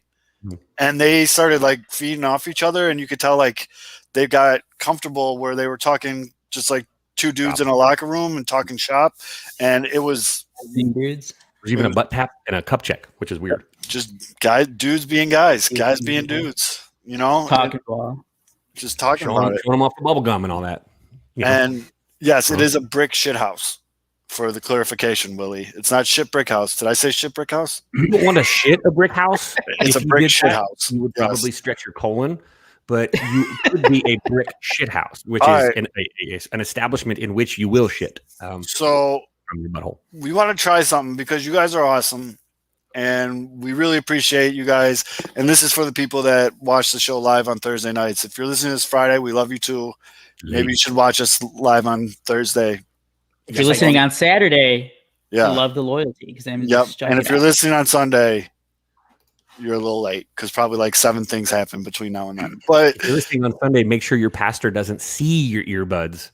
and they started like feeding off each other, and you could tell like they got comfortable where they were talking just like two dudes in a locker room and talking shop, and it was dudes. There's even a butt tap and a cup check, which is weird. Just dudes being guys being dudes, talking ball. Just talking about it. Showing them off the bubble gum and all that. And yes, it is a brick shit house. For the clarification, Willie, it's not shit brick house. Did I say shit brick house? You don't want to shit a brick house. It's a brick shit house. You would probably stretch your colon, but you could be a brick shit house, which is an establishment in which you will shit. So from your butthole. We want to try something because you guys are awesome, and we really appreciate you guys. And this is for the people that watch the show live on Thursday nights. If you're listening this Friday, we love you too. Maybe you should watch us live on Thursday. If you're listening on Saturday, Yeah. I love the loyalty because I'm Yep. just And if you're listening on Sunday, you're a little late because probably like 7 things happen between now and then. But If you're listening on Sunday, make sure your pastor doesn't see your earbuds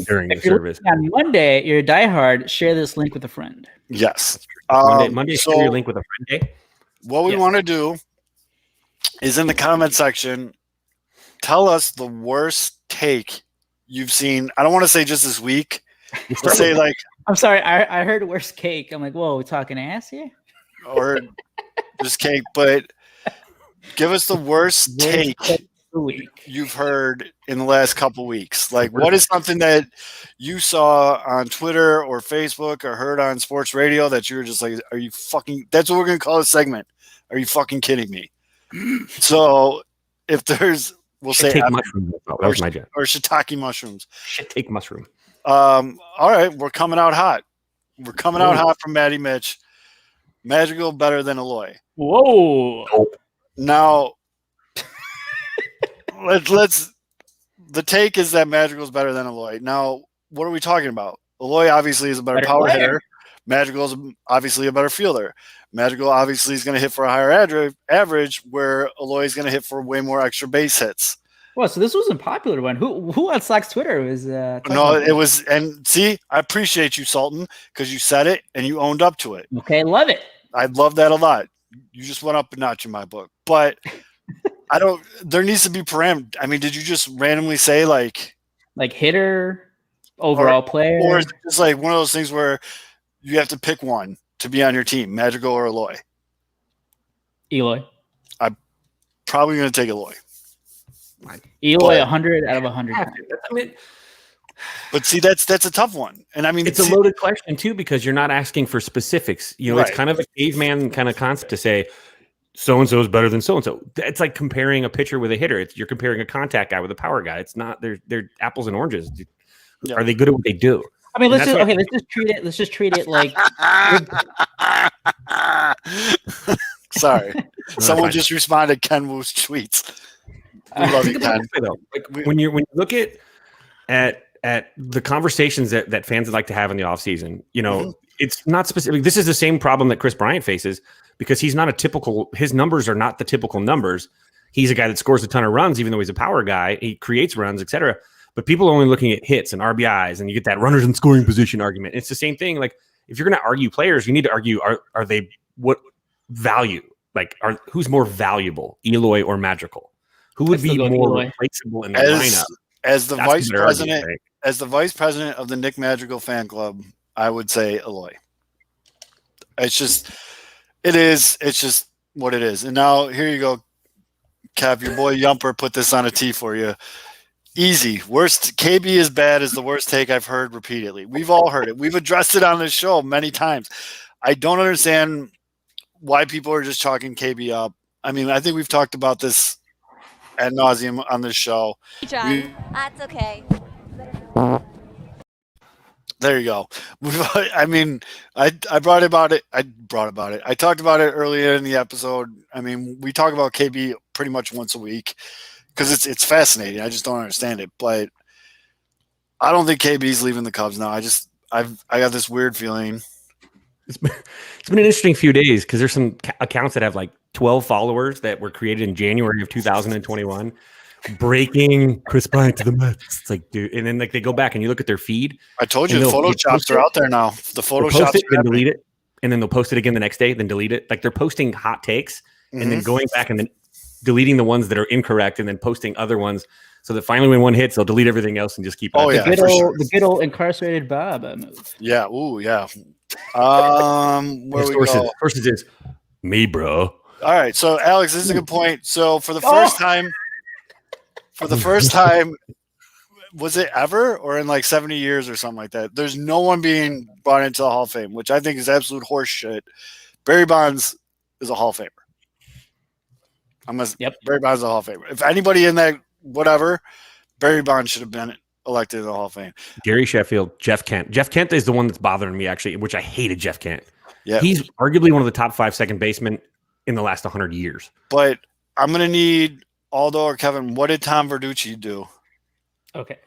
during the if you're service. listening on Monday, you're a diehard. Share this link with a friend. yes. Monday, so share your link with a friend day. what we Yes. want to do is in the comment section, tell us the worst take you've seen. I don't want to say just this week. Let's say like, I'm sorry, I heard worst cake. I'm like, whoa, we talking ass here? or just cake, but give us the worst take a week. you've heard in the last couple weeks. Like, what is something that you saw on Twitter or Facebook or heard on sports radio that you were just like, are you fucking, that's what we're going to call this segment. Are you fucking kidding me? So if there's, we'll say, Take mushrooms. Oh, that was my job. or shiitake mushrooms. Should take mushroom. All right. We're coming out hot. We're coming out hot from Matty Mitch. Magical better than Eloy. Whoa. Now, let's. The take is that Magical is better than Eloy. Now, what are we talking about? Eloy obviously is a better power hitter. Magical is obviously a better fielder. Magical obviously is going to hit for a higher average, where Eloy is going to hit for way more extra base hits. Well, so this was a popular one. Who on Sox Twitter was? No, it was. And see, I appreciate you, Sultan, because you said it and you owned up to it. Okay, love it. I love that a lot. You just went up a notch in my book. But I don't. There needs to be parameters. I mean, did you just randomly say like hitter, overall player, or is it just like one of those things where you have to pick one to be on your team, Magical or Eloy? Eloy? Probably going to take Eloy. Eloy, 100 out of 100. I mean, But see, that's a tough one, and I mean, it's a loaded question too because you're not asking for specifics. You know, Right. it's kind of a caveman kind of concept to say so and so is better than so and so. It's like comparing a pitcher with a hitter. You're comparing a contact guy with a power guy. It's not. They're apples and oranges. Yeah. Are they good at what they do? I mean, let's And just that's let's just treat it like Sorry, someone fine. just responded Ken Wu's tweets. We love you, Think about Ken. it this way, though. Like when you look at the conversations that fans would like to have in the offseason, you know, it's not specific. This is the same problem that Chris Bryant faces because he's not a typical. His numbers are not the typical numbers. He's a guy that scores a ton of runs, even though he's a power guy. He creates runs, etc. But people are only looking at hits and RBIs, and you get that runners in scoring position argument. It's the same thing. Like if you're going to argue players, you need to argue are they what value? Like who's more valuable, Eloy or Magical? Who would I'd be still go more Eloy. replaceable in the lineup? As the That's vice the better argument, president, right? as the vice president of the Nick Magical fan club, I would say Eloy. It's just what it is. And now here you go, Kev, your boy Yumper put this on a tee for you. Easy. Worst KB is bad is the worst take I've heard repeatedly. We've all heard it. We've addressed it on this show many times. I don't understand why people are just chalking KB up. I mean, I think we've talked about this ad nauseum on this show. John, that's okay. There you go. I mean, I talked about it. I talked about it earlier in the episode. I mean, we talk about KB pretty much once a week because it's fascinating. I just don't understand it. But I don't think KB's leaving the Cubs now. I got this weird feeling. It's been an interesting few days because there's some accounts that have like 12 followers that were created in January of 2021. Breaking Chris Bryant to the Mets. It's like, dude, and then like they go back and you look at their feed. I told you and the they'll Photoshops post are it. out there now. The They'll Photoshops post it, are then happening. delete it, and then they'll post it again the next day, then delete it. Like they're posting hot takes and then going back and then deleting the ones that are incorrect and then posting other ones so that finally when one hits, they'll delete everything else and just keep it. Oh, up. yeah. the for sure. good old incarcerated Bob move. Yeah. Ooh, yeah. Where we go? Sources is me, bro. All right, so Alex, this is a good point. So for the first time, was it ever or in like 70 years or something like that? There's no one being brought into the Hall of Fame, which I think is absolute horse shit. Barry Bonds is a Hall of Famer. Barry Bonds is a Hall of Famer. If anybody in that whatever, Barry Bonds should have been elected to the Hall of Fame. Gary Sheffield, Jeff Kent. Jeff Kent is the one that's bothering me actually, which I hated Jeff Kent. Yeah, He's arguably one of the top 5 second basemen in the last 100 years. but I'm gonna need Aldo or Kevin. What did Tom Verducci do? Okay.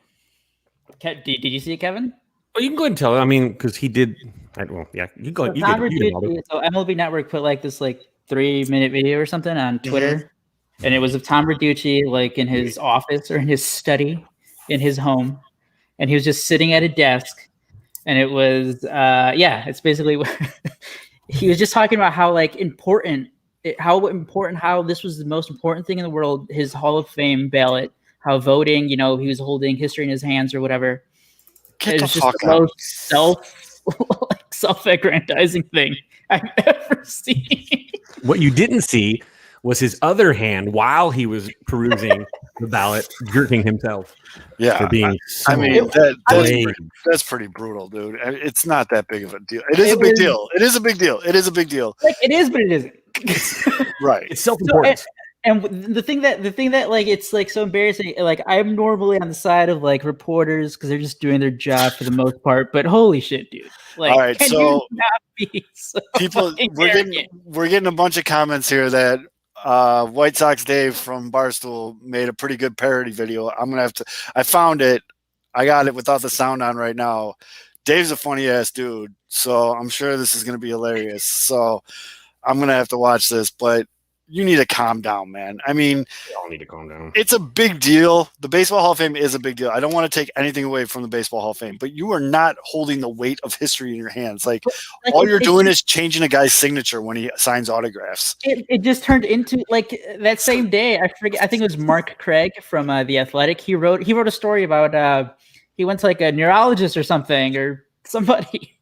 Did you see it, Kevin? Well, you can go ahead and tell. I mean, because he did. Well, yeah, you go. So You Tom get it. Verducci, so MLB Network put like this 3-minute video or something on Twitter, and it was of Tom Verducci like in his office or in his study in his home, and he was just sitting at a desk, and it was it's basically he was just talking about how how this was the most important thing in the world, his Hall of Fame ballot, how voting, he was holding history in his hands or whatever. Get the It's just fuck the out. most self-aggrandizing thing I've ever seen. What you didn't see was his other hand while he was perusing the ballot, jerking himself Yeah, for being. I mean brave. that's pretty brutal, dude. It's not that big of a deal. It is a big deal. It is a big deal. It is a big deal. Like, it is, but it isn't. Right. It's self-important. And the thing that like it's like so embarrassing. Like, I'm normally on the side of like reporters because they're just doing their job for the most part. But holy shit, dude! Like, All right, can so you not be so People, fucking we're arrogant? getting a bunch of comments here that White Sox Dave from Barstool made a pretty good parody video. I'm gonna have to. I found it. I got it without the sound on right now. Dave's a funny ass dude, so I'm sure this is gonna be hilarious. So I'm gonna have to watch this, but you need to calm down, man. I mean, We all need to calm down. it's a big deal. The Baseball Hall of Fame is a big deal. I don't want to take anything away from the Baseball Hall of Fame, but you are not holding the weight of history in your hands. Like all you're doing is changing a guy's signature when he signs autographs. It just turned into like that same day. I forget. I think it was Mark Craig from The Athletic. He wrote a story about he went to like a neurologist or something or somebody,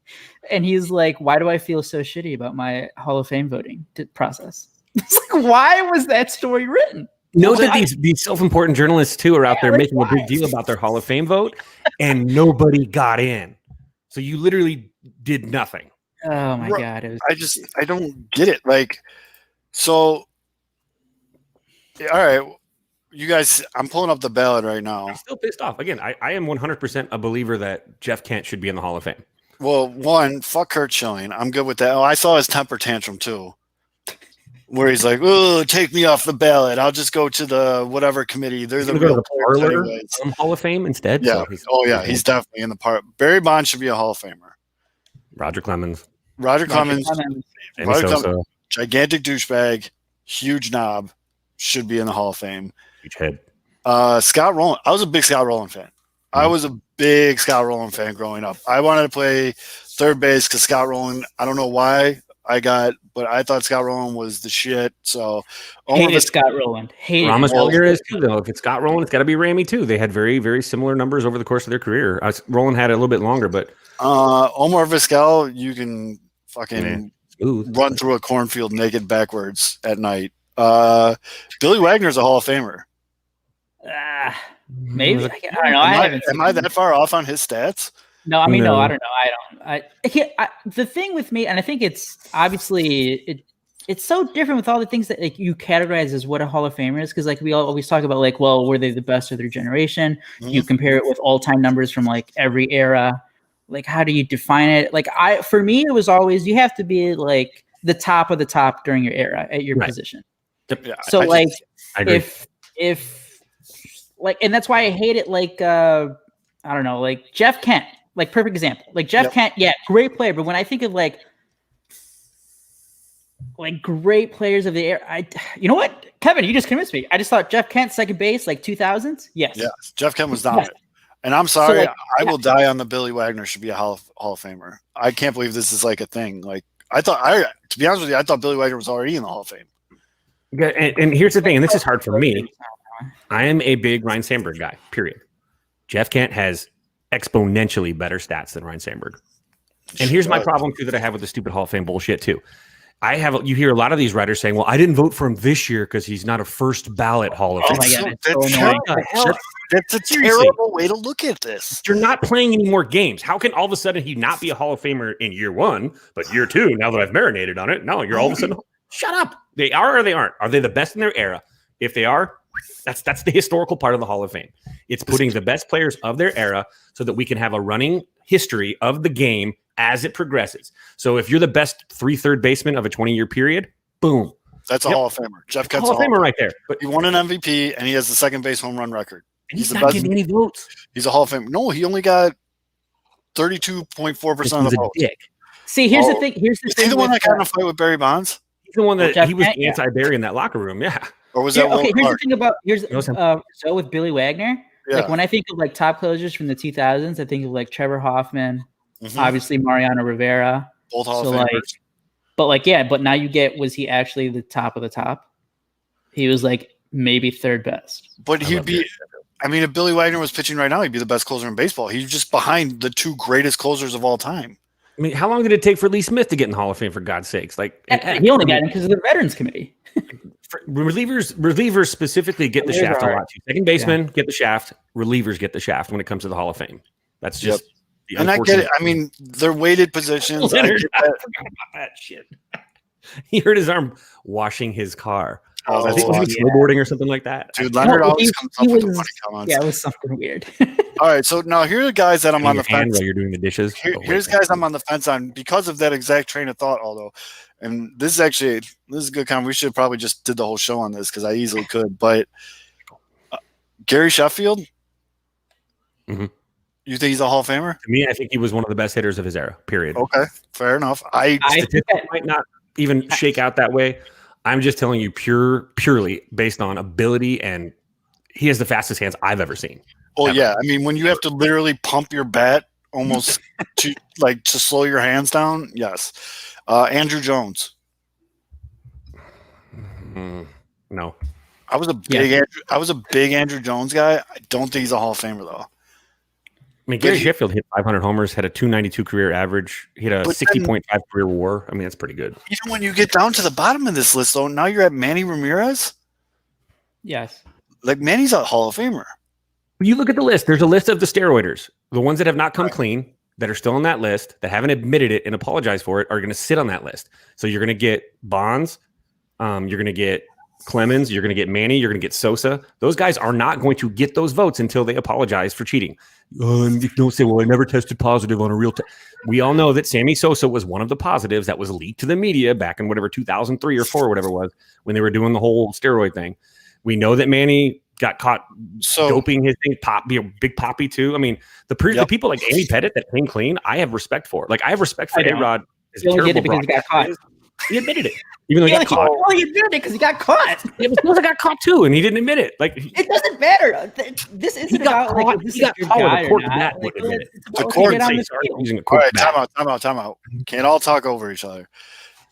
and he's like, "Why do I feel so shitty about my Hall of Fame voting process?" It's like, why was that story written? Know that these self-important journalists too are out there like, making a big deal about their Hall of Fame vote, and nobody got in. So you literally did nothing. Oh my god! It was, I don't get it. Like, so, all right, you guys, I'm pulling up the ballot right now. I'm still pissed off. Again, I am 100% a believer that Jeff Kent should be in the Hall of Fame. Well, one, fuck Kurt Schilling. I'm good with that. Oh, I saw his temper tantrum too, where he's like, "Oh, take me off the ballot. I'll just go to the whatever committee. They're He's the gonna go real to the players parlor anyways." Hall of Fame instead. Yeah. So He's definitely in the part. Barry Bonds should be a Hall of Famer. Roger Clemens, Roger Clemens, Sammy Roger Sosa, Clemens, gigantic douchebag, huge knob, should be in the Hall of Fame. huge head. Scott Rowland. I was a big Scott Rowland fan. I was a big Scott Rowland fan growing up. I wanted to play third base because Scott Rowland, I don't know why but I thought Scott Rowland was the shit. So hated Scott Rowland. Hated Ramos him. Ramirez too, though. If it's Scott Rowland, it's got to be Ramey too. They had very, very similar numbers over the course of their career. Rowland had it a little bit longer, but Omar Vizquel, you can fucking smooth. run through a cornfield naked backwards at night. Billy Wagner's a Hall of Famer. Maybe I don't know. Am I that far off on his stats? No, I mean, No. no, I don't know. The thing with me, and I think it's obviously it's so different with all the things that like you categorize as what a Hall of Famer is, because like we always talk about like, well, were they the best of their generation? You compare it with all-time numbers from like every era. Like, how do you define it? Like, for me, it was always you have to be like the top of the top during your era at your position. Yeah, So I agree. if like, and that's why I hate it. Like, I don't know, like Jeff Kent, like perfect example. Like Jeff Kent, yeah, great player. But when I think of like great players of the era, you know what, Kevin, you just convinced me. I just thought Jeff Kent, second base, like 2000s. Yes. Yeah, Jeff Kent was dominant. And I'm sorry, like, I will die on the Billy Wagner should be a Hall of Famer. I can't believe this is like a thing. Like to be honest with you, I thought Billy Wagner was already in the Hall of Fame. Yeah, and here's the thing, and this is hard for me. I am a big Ryan Sandberg guy, period. Jeff Kent has exponentially better stats than Ryan Sandberg. And here's my problem, too, that I have with the stupid Hall of Fame bullshit, too. You hear a lot of these writers saying, well, I didn't vote for him this year because he's not a first ballot Hall of Fame. Oh my God, it's so annoying. That's a terrible way to look at this. You're not playing any more games. How can all of a sudden he not be a Hall of Famer in year one, but year two, now that I've marinated on it, no, you're all of a sudden, shut up. They are or they aren't. Are they the best in their era? If they are, that's the historical part of the Hall of Fame. It's putting the best players of their era so that we can have a running history of the game as it progresses. So if you're the best 3 third baseman of a 20-year period, boom. That's a Hall of Famer. Jeff Kent's Hall of Famer right there. But he won an MVP, and he has the second base home run record. he's the not best. getting any votes. He's a Hall of Famer. No, he only got 32.4% of He's the a votes. dick. See, here's the Oh, thing. Here's the Is he thing. the one with, that got in a fight with Barry Bonds? He's the one that Jeff he was Kent, yeah. anti-Barry in that locker room. Yeah. Or was that Will okay, here's the Clark? thing about knows him. so with Billy Wagner, Yeah. like when I think of like top closers from the 2000s, I think of like Trevor Hoffman, Mhm. obviously Mariano Rivera. Both Hall So of like, Famers. but now you get, was he actually the top of the top? He was like maybe third best. But I he'd love be. Barry. I mean, if Billy Wagner was pitching right now, he'd be the best closer in baseball. He's just behind the 2 greatest closers of all time. I mean, how long did it take for Lee Smith to get in the Hall of Fame, for God's sakes? Like, He only got in because of the Veterans Committee. relievers specifically get the Relievers shaft a are- lot too. Second basemen get the shaft. Relievers get the shaft when it comes to the Hall of Fame. That's just the And I get it. I mean, they're weighted positions. I Leonard, get I that. forgot about that shit. He hurt his arm washing his car. Oh, I think was he yeah. snowboarding or something like that. Dude, Leonard No, always he- comes he up with the was- funny comments. Yeah, it was something weird. All right, so now here are the guys that I'm Your on the hand fence. while you're doing the dishes. Here's guys I'm on the fence on because of that exact train of thought. Although, and this is a good comment. We should probably just did the whole show on this because I easily could. But Gary Sheffield, Mhm. you think he's a Hall of Famer? To me, I think he was one of the best hitters of his era. Period. Okay, fair enough. I think Statistics that, might not even shake out that way. I'm just telling you purely based on ability, and he has the fastest hands I've ever seen. Oh Ever. yeah, I mean when you have to literally pump your bat almost to slow your hands down. Yes, Andrew Jones. No. I was a big Andrew Jones guy. I don't think he's a Hall of Famer though. I mean, Gary he- Sheffield hit 500 homers, had a 292 career average, hit a But 60.5 career WAR. I mean, that's pretty good. Even when you get down to the bottom of this list, though, now you're at Manny Ramirez. yes. Like Manny's a Hall of Famer. When you look at the list, there's a list of the steroiders. The ones that have not come clean, that are still on that list, that haven't admitted it and apologized for it, are going to sit on that list. So you're going to get Bonds, you're going to get Clemens, you're going to get Manny, you're going to get Sosa. Those guys are not going to get those votes until they apologize for cheating. Don't say, well, I never tested positive on a real test. We all know that Sammy Sosa was one of the positives that was leaked to the media back in whatever 2003 or 4 or whatever it was when they were doing the whole steroid thing. We know that Manny got caught doping his thing, Big Poppy too. I mean, the people like Andy Pettit that came clean, I have respect for. Like I have respect for I don't. A-Rod. He only did it because he got caught. He admitted it, even though he got caught. He admitted it because he got caught. It was supposed to got caught too, and he didn't admit it. Like It doesn't matter. This isn't got about caught. like if this He is got your caught with guy a or cork not. bat Like, would admit it. it's The about cork get on They the started field. using a All cork right, bat. time out. Can't all talk over each other.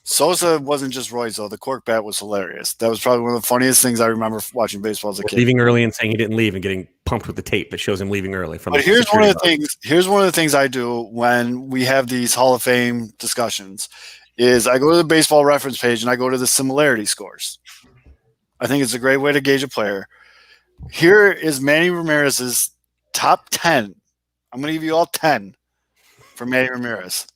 Sosa wasn't just Roy's though. The cork bat was hilarious. That was probably one of the funniest things I remember watching baseball as a kid. Leaving early and saying he didn't leave and getting pumped with the tape that shows him leaving early. From But the here's one of the security guard. things. Here's one of the things I do when we have these Hall of Fame discussions. Is I go to the baseball reference page and I go to the similarity scores. I think it's a great way to gauge a player. Here is Manny Ramirez's top 10. I'm going to give you all 10 for Manny Ramirez.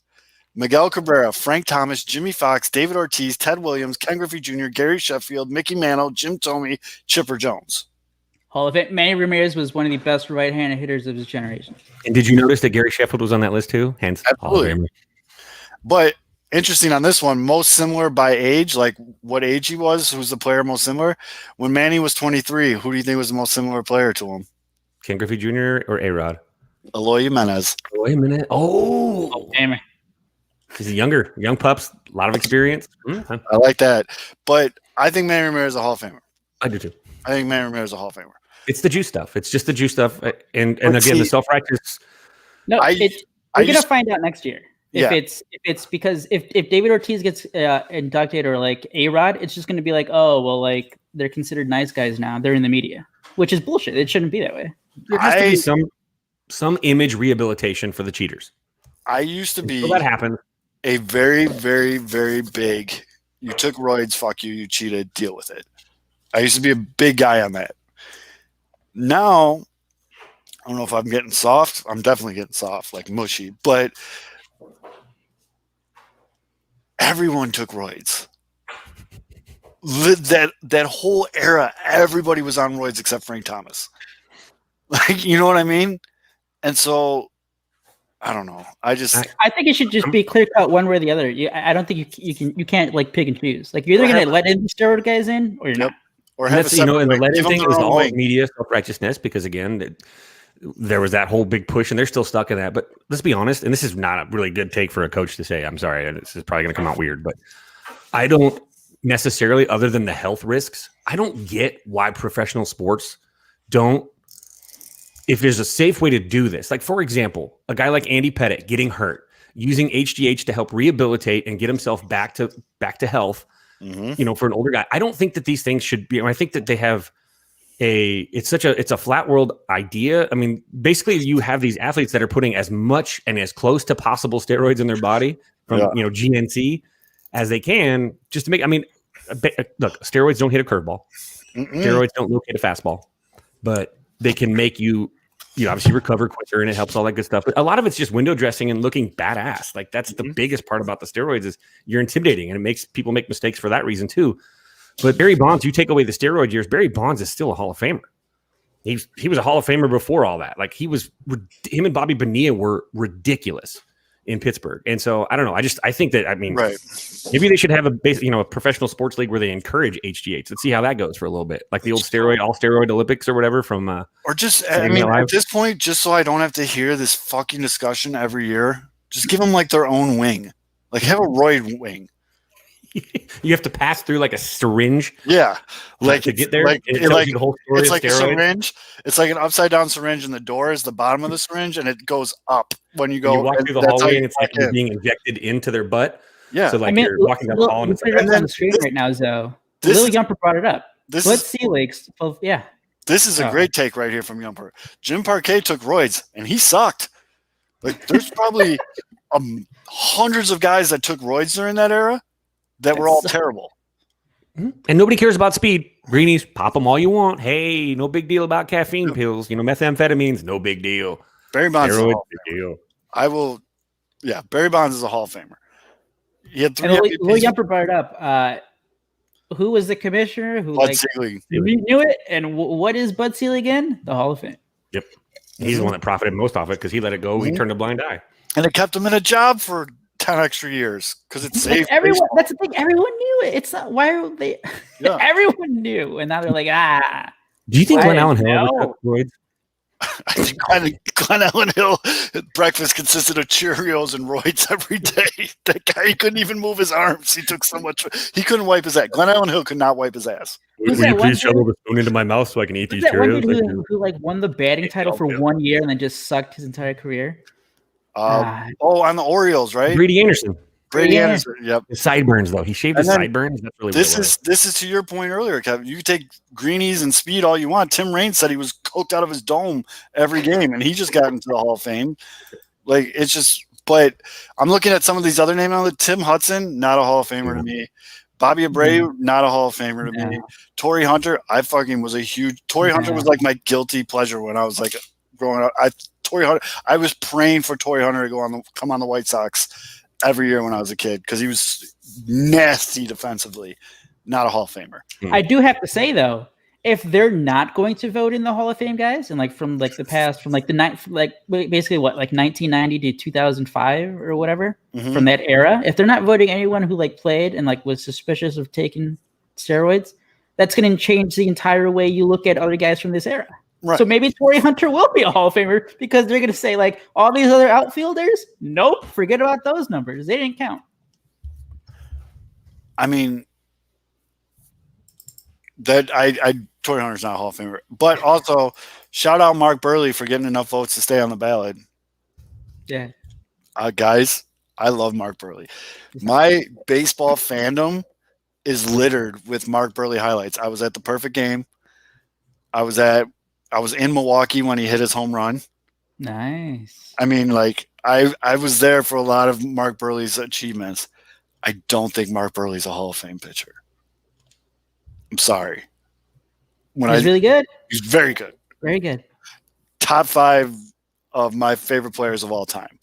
Miguel Cabrera, Frank Thomas, Jimmy Fox, David Ortiz, Ted Williams, Ken Griffey Jr., Gary Sheffield, Mickey Mantle, Jim Thome, Chipper Jones. Hall of Fame. Manny Ramirez was one of the best right-handed hitters of his generation. And did you notice that Gary Sheffield was on that list too? Hence, Hall of Absolutely. Famer. But interesting on this one, most similar by age, like what age he was, who's the player most similar? When Manny was 23, who do you think was the most similar player to him? Ken Griffey Jr. or A-Rod? Eloy Jimenez. Wait a minute. Oh, Damn it. he's a young pups, a lot of experience. I like that. But I think Manny Ramirez is a Hall of Famer. I do too. I think Manny Ramirez is a Hall of Famer. It's the juice stuff. It's just the juice stuff. And But again, see- the self-righteous. No, I we're gonna used- find out next year. If Yeah. it's because if David Ortiz gets inducted or like A-Rod, it's just gonna be like, oh well, like they're considered nice guys now. They're in the media, which is bullshit. It shouldn't be that way. There has to be some image rehabilitation for the cheaters. I used to be So that happened. a very, very, very big, you took roids, fuck you, you cheated, deal with it. I used to be a big guy on that. Now, I don't know if I'm getting soft. I'm definitely getting soft, like mushy, but everyone took roids. That whole era, everybody was on roids except Frank Thomas. Like, you know what I mean? And so I don't know. I I think it should just be clear cut one way or the other. I don't think you can't like pick and choose. Like you're either going to let in the steroid guys in or you're not. or And have that's, a and the separate- let-in give them thing their is own all wing. media self-righteousness because, again, there was that whole big push, and they're still stuck in that. But let's be honest, and this is not a really good take for a coach to say. I'm sorry, and this is probably going to come out weird, but I don't necessarily, other than the health risks, I don't get why professional sports don't. If there's a safe way to do this, like for example, a guy like Andy Pettitte getting hurt, using HGH to help rehabilitate and get himself back to health, for an older guy. I don't think that these things should be. I think that they have it's a flat world idea. I mean, basically, you have these athletes that are putting as much and as close to possible steroids in their body from GNC as they can, just to make. I mean, look, steroids don't hit a curveball. Steroids don't locate a fastball, but they can make you obviously recover quicker, and it helps all that good stuff. But a lot of it's just window dressing and looking badass. Like that's the biggest part about the steroids is you're intimidating, and it makes people make mistakes for that reason too. But Barry Bonds, you take away the steroid years, Barry Bonds is still a Hall of Famer. He was a Hall of Famer before all that. Like him and Bobby Bonilla were ridiculous in Pittsburgh. And so I don't know. I think that, maybe they should have a professional sports league where they encourage HGH. Let's see how that goes for a little bit. Like the old all steroid Olympics or whatever from, or just, at this point, just so I don't have to hear this fucking discussion every year, just give them like their own wing, like have a roid wing. You have to pass through like a syringe. Yeah. Like to get there. It's like a syringe. It's like an upside down syringe, and the door is the bottom of the syringe, and it goes up when you go. You walk through the hallway, and it's like you're being injected into their butt. Yeah. So you're walking down the hall, and it's like, on the screen right now, Zoe. Lil Yumper brought it up. Let's see, Lakes. Well, yeah. This is a great take right here from Yumper. Jim Parquet took roids, and he sucked. Like there's probably hundreds of guys that took roids during that era that were all terrible. And nobody cares about speed. Greenies, pop them all you want. Hey, no big deal about caffeine pills. Methamphetamines, no big deal. Barry Bonds is a Steroids, Hall of big deal. I will. Yeah, Barry Bonds is a Hall of Famer. He had 3 MVPs. Lil Yumper brought it up. Who was the commissioner? Bud Selig. Knew it. And what is Bud Selig again? The Hall of Fame. Yep. He's the one that profited most off it because he let it go. He turned a blind eye. And it kept him in a job for 10 extra years because it's safe. Everyone, that's the thing. Everyone knew it. It's not. Why are they? Yeah. Everyone knew, and now they're like, Do you think Glenn Allen Hill roids? I think Glenn Allen Hill breakfast consisted of Cheerios and roids every day. That guy, he couldn't even move his arms. He took so much. He couldn't wipe his ass. Glenn Allen Hill could not wipe his ass. Will you please shovel the spoon into my mouth so I can eat these Cheerios? Who won the batting title for 1 year and then just sucked his entire career? On the Orioles, right? Brady Anderson. Anderson. Yep. His sideburns, though. He shaved his sideburns. That's really this is to your point earlier, Kevin. You take greenies and speed all you want. Tim Raines said he was coked out of his dome every game, and he just got into the Hall of Fame. Like it's just. But I'm looking at some of these other names on the Tim Hudson, not a Hall of Famer to me. Bobby Abreu, not a Hall of Famer to me. Torrey Hunter, I fucking was a huge. Torrey Hunter was like my guilty pleasure when I was like growing up. Torrey Hunter, I was praying for Torrey Hunter to come on the White Sox every year when I was a kid because he was nasty defensively. Not a Hall of Famer. I do have to say though, if they're not going to vote in the Hall of Fame guys, and from the past, from basically what 1990 to 2005 or whatever, from that era, if they're not voting anyone who played and was suspicious of taking steroids, that's going to change the entire way you look at other guys from this era. Right. So maybe Torrey Hunter will be a Hall of Famer because they're going to say all these other outfielders, nope, forget about those numbers. They didn't count. I mean, that Torrey Hunter's not a Hall of Famer, but also shout out Mark Burley for getting enough votes to stay on the ballot. Yeah. Guys, I love Mark Burley. My baseball fandom is littered with Mark Burley highlights. I was at the perfect game. I was in Milwaukee when he hit his home run. Nice. I mean, I was there for a lot of Mark Burley's achievements. I don't think Mark Burley's a Hall of Fame pitcher. I'm sorry. He's really good. He's very good. Very good. Top 5 of my favorite players of all time.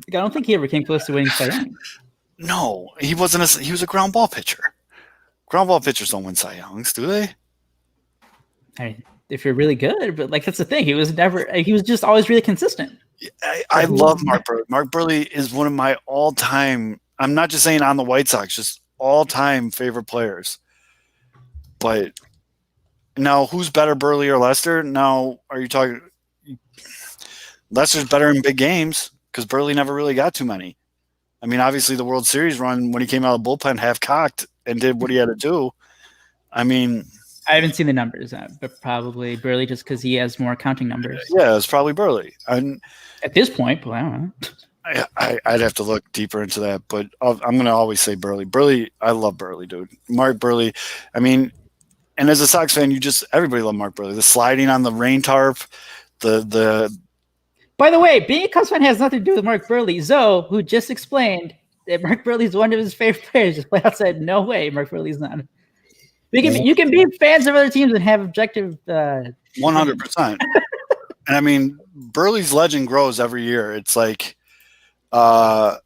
I don't think he ever came close to winning Cy Young. No, he wasn't. He was a ground ball pitcher. Ground ball pitchers don't win Cy Youngs, do they? I mean, if you're really good, but that's the thing. He was just always really consistent. I love Mark Burley. Mark Burley is one of my all-time. I'm not just saying on the White Sox, just all-time favorite players. But now, who's better, Burley or Lester? Now, are you talking? Lester's better in big games because Burley never really got too many. I mean, obviously, the World Series run when he came out of the bullpen half cocked and did what he had to do. I mean, I haven't seen the numbers, but probably Burley just because he has more counting numbers. Yeah, it's probably Burley. And at this point, but I don't know. I'd have to look deeper into that, but I'm going to always say Burley. Burley, I love Burley, dude. Mark Burley. I mean, and as a Sox fan, everybody loved Mark Burley. The sliding on the rain tarp, the. By the way, being a Cubs fan has nothing to do with Mark Burley. Zoe, who just explained that Mark Burley is one of his favorite players, just flat out said, "No way, Mark Burley's not." You can be fans of other teams and have objective. 100%. And I mean, Burley's legend grows every year. It's like, went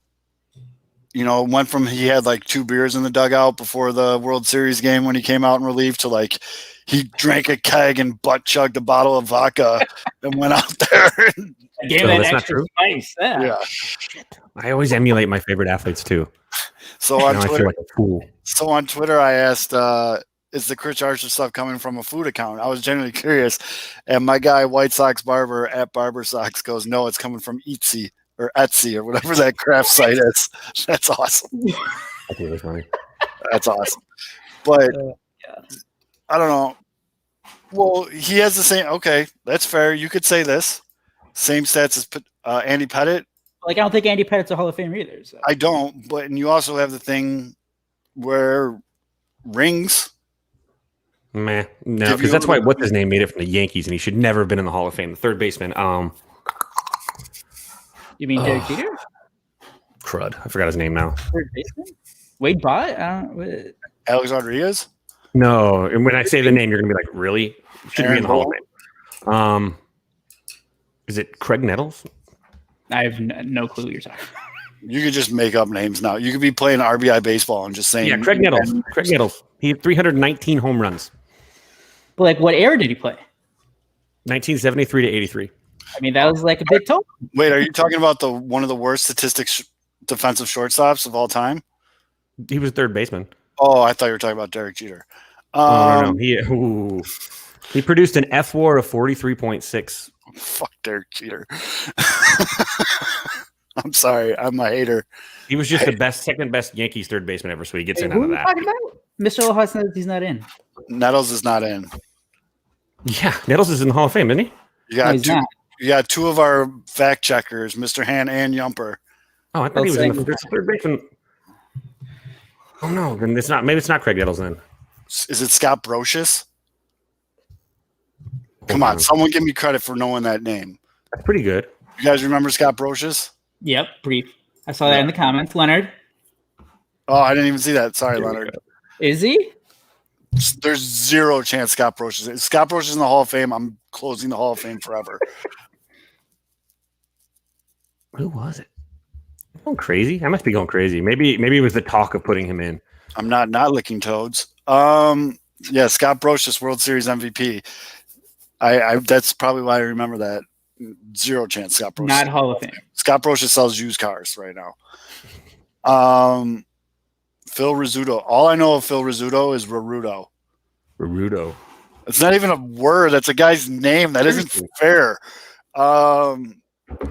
from he had like 2 beers in the dugout before the World Series game when he came out in relief to like he drank a keg and butt chugged a bottle of vodka and went out there. That's not true. Spice. Yeah. I always emulate my favorite athletes too. So on Twitter, I feel like a fool. So on Twitter, I asked, is the Chris Archer stuff coming from a food account? I was genuinely curious. And my guy, White Sox Barber at Barber Sox, goes, no, it's coming from Etsy or whatever that craft site is. That's awesome. That's really funny. That's awesome. But I don't know. Well, he has the same. Okay, that's fair. You could say this. Same stats as Andy Pettitte. Like, I don't think Andy Pettitte's a Hall of Famer either. So. I don't. But and you also have the thing where rings. Meh. No, because that's why what's his name made it from the Yankees, and he should never have been in the Hall of Fame. The third baseman. You mean Derek Jeter? Crud. I forgot his name now. Third baseman? Wade Bott? Alex Rodriguez? No. And when I say the name, you're going to be like, really? Should be in the Hall of Fame. Is it Craig Nettles? I have no clue what you're talking about. You could just make up names now. You could be playing RBI baseball and just saying. Yeah, Craig Nettles. Craig Nettles. He had 319 home runs. But like, what era did he play? 1973 to 83. I mean, that was like a big total. Wait, are you talking about one of the worst statistics defensive shortstops of all time? He was third baseman. Oh, I thought you were talking about Derek Jeter. No. He produced an F-WAR of 43.6. Fuck Derek Jeter. I'm sorry. I'm a hater. He was just the second best Yankees third baseman ever, so he gets in out of that. Mr. Aloha says he's not in. Nettles is not in. Yeah, Nettles is in the Hall of Fame, isn't he? You got 2 of our fact checkers, Mr. Han and Yumper. Oh, I thought he was in the third baseman. Oh no, then it's not. Maybe it's not Craig Nettles then. Is it Scott Brocious? Come on, someone give me credit for knowing that name. That's pretty good. You guys remember Scott Brocious? Yep, brief. I saw that in the comments. Leonard. Oh, I didn't even see that. Sorry, Leonard. Is he? There's 0 chance Scott Brocious. If Scott Brocious in the Hall of Fame, I'm closing the Hall of Fame forever. Who was it? I'm going crazy. I must be going crazy. Maybe it was the talk of putting him in. I'm not licking toads. Yeah, Scott Brocious, World Series MVP. I that's probably why I remember that. 0 chance Scott Brocious. Not Hall of Fame. Scott Brocious sells used cars right now. Phil Rizzuto. All I know of Phil Rizzuto is Rarudo. Rarudo. It's not even a word. That's a guy's name. That isn't fair. I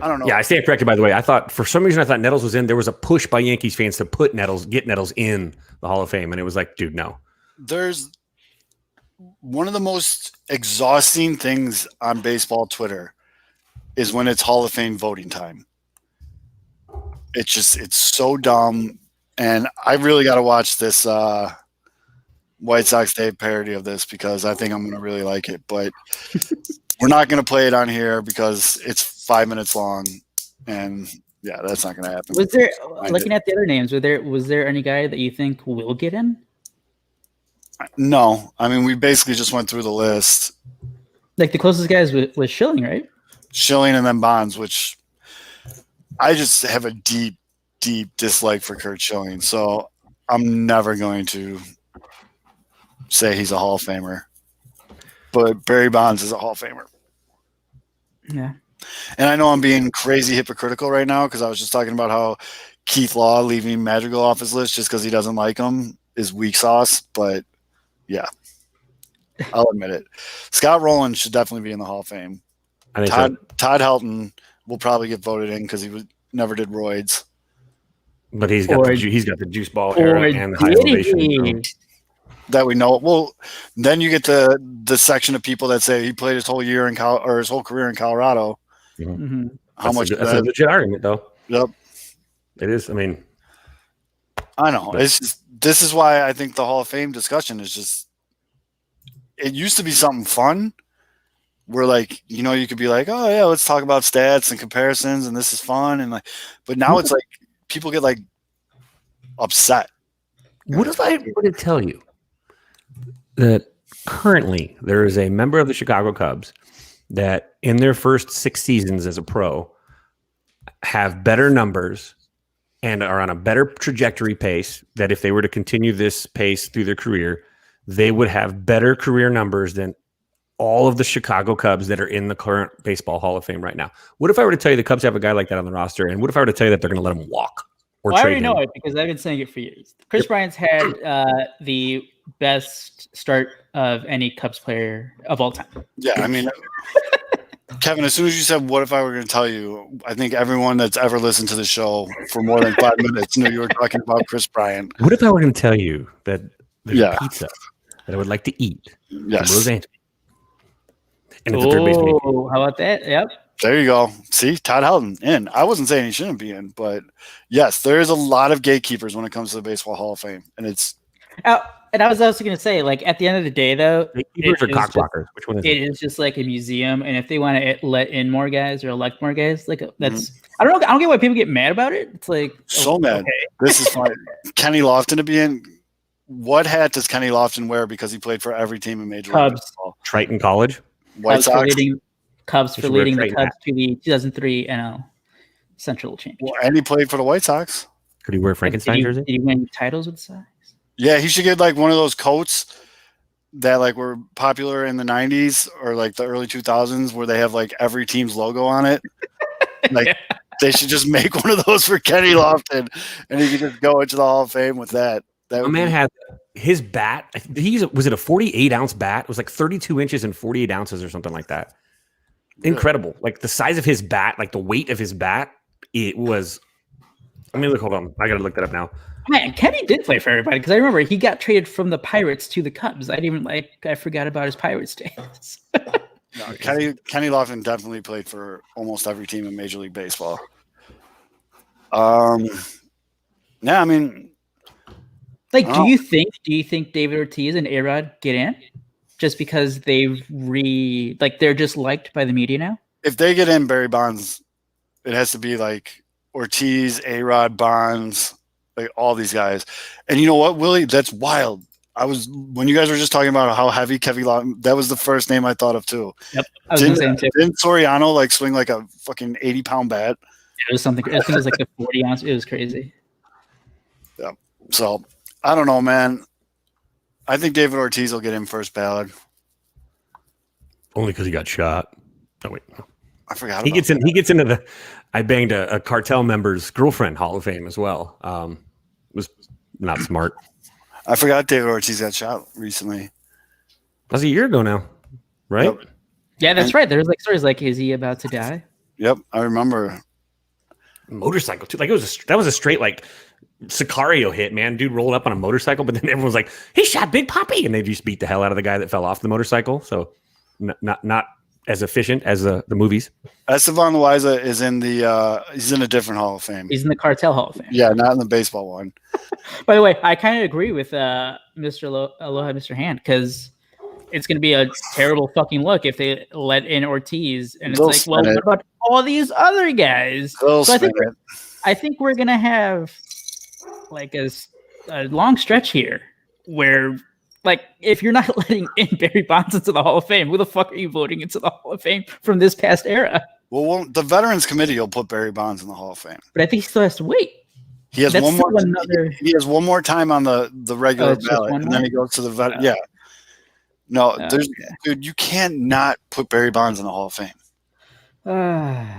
don't know. Yeah, I stand corrected, by the way. For some reason, I thought Nettles was in. There was a push by Yankees fans to get Nettles in the Hall of Fame. And it was like, dude, no. There's one of the most exhausting things on baseball Twitter is when it's Hall of Fame voting time. It's so dumb. And I really got to watch this White Sox Day parody of this because I think I'm going to really like it. But we're not going to play it on here because it's 5 minutes long. And yeah, that's not going to happen. Was there, looking at the other names, was there any guy that you think will get in? No. I mean, we basically just went through the list. Like the closest guys was Schilling, right? Schilling and then Bonds, which I just have a deep dislike for Curt Schilling. So I'm never going to say he's a Hall of Famer. But Barry Bonds is a Hall of Famer. Yeah. And I know I'm being crazy hypocritical right now because I was just talking about how Keith Law leaving Madrigal off his list just because he doesn't like him is weak sauce. But yeah, I'll admit it. Scott Rowland should definitely be in the Hall of Fame. I think so. Todd Helton will probably get voted in because never did roids. But he's got the juice ball era and the high elevation. That we know. Well, then you get the section of people that say he played his whole year or his whole career in Colorado. Mm-hmm. How much? That's a legit argument, though. Yep, it is. I mean, I know. It's just, this is why I think the Hall of Fame discussion is just. It used to be something fun, where like you could be like, oh yeah, let's talk about stats and comparisons, and this is fun, and like, but now it's like people get like upset. What if I were to tell you that currently there is a member of the Chicago Cubs that in their first 6 seasons as a pro have better numbers and are on a better trajectory pace, that if they were to continue this pace through their career, they would have better career numbers than all of the Chicago Cubs that are in the current Baseball Hall of Fame right now? What if I were to tell you the Cubs have a guy like that on the roster? And what if I were to tell you that they're going to let him walk? Or I trade already know him? it because I've been saying it for years. Chris Bryant's had the best start of any Cubs player of all time. Yeah, I mean, Kevin, as soon as you said, what if I were going to tell you, I think everyone that's ever listened to the show for more than 5 minutes knew you were talking about Chris Bryant. What if I were going to tell you that there's a pizza that I would like to eat? Yes. Los Angeles. And it's a third baseman. Oh, how about that? Yep. There you go. See, Todd Helton in. I wasn't saying he shouldn't be in, but yes, there is a lot of gatekeepers when it comes to the Baseball Hall of Fame, and it's. And I was also going to say, like, at the end of the day, though, Gatekeepers or cock blockers? Which one is it? It is just like a museum, and if they want to let in more guys or elect more guys, like that's. I don't know. I don't get why people get mad about it. It's like so mad. This is fine. Kenny Lofton to be in. What hat does Kenny Lofton wear because he played for every team in Major League Baseball? Triton College. White Sox. Cubs for leading the Cubs to the 2003 NL Central Championship. Well, and he played for the White Sox. Could he wear Frankenstein jersey? Did he win titles with the Sox? Yeah, he should get like one of those coats that like were popular in the 90s or like the early 2000s where they have like every team's logo on it. Like they should just make one of those for Kenny Lofton and he could just go into the Hall of Fame with that. A man had his bat. Was it a 48-ounce bat? It was like 32 inches and 48 ounces or something like that. Incredible. Like the size of his bat, like the weight of his bat, it was. I mean, look, hold on. I got to look that up now. Man, Kenny did play for everybody because I remember he got traded from the Pirates to the Cubs. I forgot about his Pirates days. No, Kenny Lofton definitely played for almost every team in Major League Baseball. Yeah, I mean, like, do you think David Ortiz and A-Rod get in just because they're just liked by the media now? If they get in, Barry Bonds, it has to be like Ortiz, A-Rod, Bonds, like all these guys. And you know what, Willie? That's wild. When you guys were just talking about how heavy Kevin Lofton, that was the first name I thought of too. Yep, I was gonna say him too. Didn't Soriano like swing like a fucking 80-pound bat? It was something. I think it was like a 40-ounce. It was crazy. Yeah. So I don't know, man. I think David Ortiz will get in first ballot. Only because he got shot. Oh wait, no. I forgot. He gets into the. I banged a cartel member's girlfriend Hall of Fame as well. Was not smart. I forgot David Ortiz got shot recently. That was a year ago now, right? Yep. Yeah, that's right. There was like stories like, is he about to die? Yep, I remember. Motorcycle too. Like that was a straight like Sicario hit, man. Dude rolled up on a motorcycle, but then everyone was like, he shot Big Papi, and they just beat the hell out of the guy that fell off the motorcycle. So not as efficient as the movies. Esteban Loaiza is in he's in a different Hall of Fame. He's in the Cartel Hall of Fame. Yeah, not in the baseball one. By the way, I kind of agree with Mr. Aloha, Mr. Hand, because it's going to be a terrible fucking look if they let in Ortiz, and it's They'll like, well, what about all these other guys? So I think we're going to have like a long stretch here where, like, if you're not letting in Barry Bonds into the Hall of Fame, who the fuck are you voting into the Hall of Fame from this past era? Well, the Veterans Committee will put Barry Bonds in the Hall of Fame. But I think he still has to wait. He has He has one more time on the regular ballot, and then he goes to the vet. Yeah. No, dude, you can't not put Barry Bonds in the Hall of Fame. And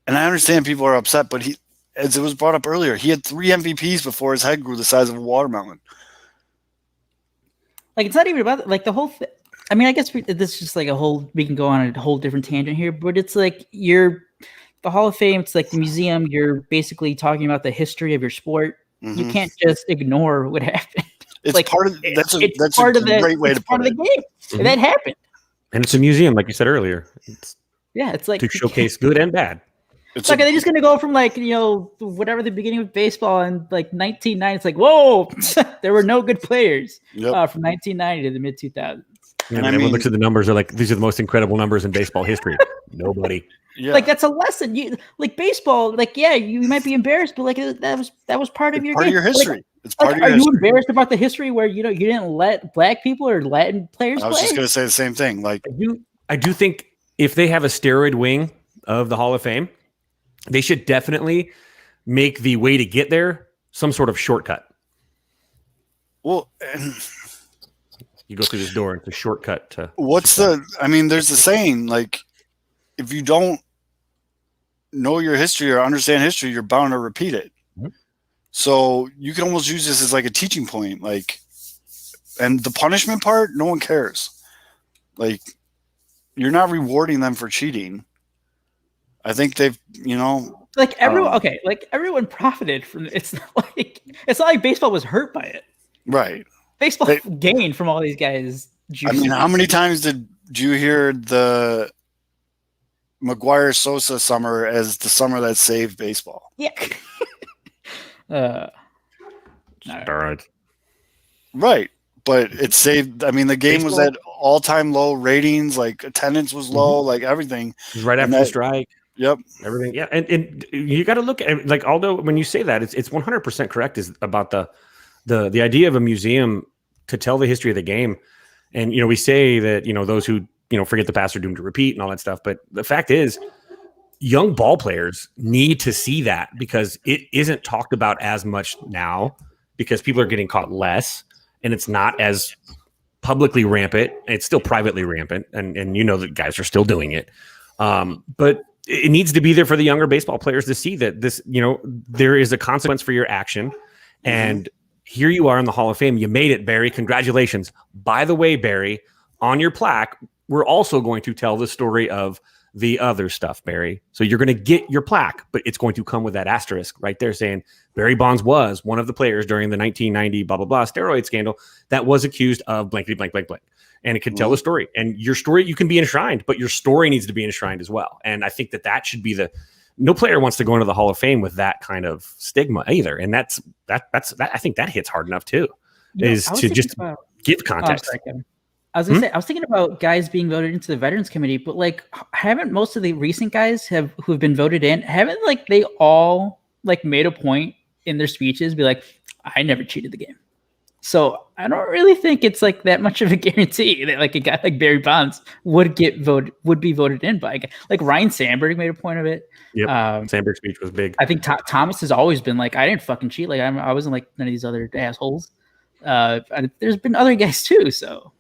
I understand people are upset, but he, as it was brought up earlier, he had 3 MVPs before his head grew the size of a watermelon. Like, it's not even about like the whole thing. I mean, I guess this is just like we can go on a whole different tangent here, but it's like the Hall of Fame, it's like the museum. You're basically talking about the history of your sport. You can't just ignore what happened. It's like part of that's a part of great way to put part of it. the game. And that happened. And it's a museum, like you said earlier. It's It's like to showcase good and bad. It's like, are they just going to go from like, whatever the beginning of baseball and like 1990? It's like, whoa, there were no good players from 1990 to the mid 2000s. And everyone looks at the numbers. They're like, these are the most incredible numbers in baseball history. Nobody. Yeah. Like, that's a lesson. You like baseball. Like, yeah, you might be embarrassed, but like that was part of your part game. of your history. Like, it's part of your are history. you embarrassed about the history where you didn't let black people or Latin players I was play? just going to say the same thing. Like, I do think if they have a steroid wing of the Hall of Fame, they should definitely make the way to get there some sort of shortcut. well, and You go through this door, it's a shortcut to. there's the saying, like, if you don't know your history or understand history, you're bound to repeat it. Mhm. So you can almost use this as like a teaching point. Like, and the punishment part, no one cares. Like, you're not rewarding them for cheating. I think they've, Like everyone, like everyone profited from it. It's not like baseball was hurt by it. right. Baseball gained from all these guys. I mean, how many times did you hear the McGuire Sosa summer as the summer that saved baseball? Yeah. All right. Right. But it saved. I mean, the game was at all-time low ratings. Like, attendance was low. Like, everything. Right after the strike. Yep. Everything. Yeah. And you got to look at, like, although when you say that, it's 100% correct is about the idea of a museum to tell the history of the game. And, we say that, those who, forget the past are doomed to repeat and all that stuff. But the fact is, young ball players need to see that because it isn't talked about as much now because people are getting caught less and it's not as publicly rampant. It's still privately rampant. And that guys are still doing it. But it needs to be there for the younger baseball players to see that this, there is a consequence for your action. And here you are in the Hall of Fame. You made it, Barry. Congratulations. By the way, Barry, on your plaque, we're also going to tell the story of the other stuff, Barry. So you're going to get your plaque, but it's going to come with that asterisk right there saying Barry Bonds was one of the players during the 1990 blah, blah, blah steroid scandal that was accused of blankety blank, blank, blank. And it can tell the story. And your story, you can be enshrined, but your story needs to be enshrined as well. And I think that should be no player wants to go into the Hall of Fame with that kind of stigma either. And that's I think that hits hard enough too, is to just give context. I was gonna say, I was thinking about guys being voted into the Veterans Committee, but like, haven't most of the recent guys who've been voted in, haven't like they all like made a point in their speeches, be like, I never cheated the game. So I don't really think it's like that much of a guarantee that like a guy like Barry Bonds would be voted in by a guy. Like Ryan Sandberg made a point of it. Yep. Sandberg's speech was big. I think Thomas has always been like, I didn't fucking cheat. Like I wasn't like none of these other assholes. There's been other guys too. So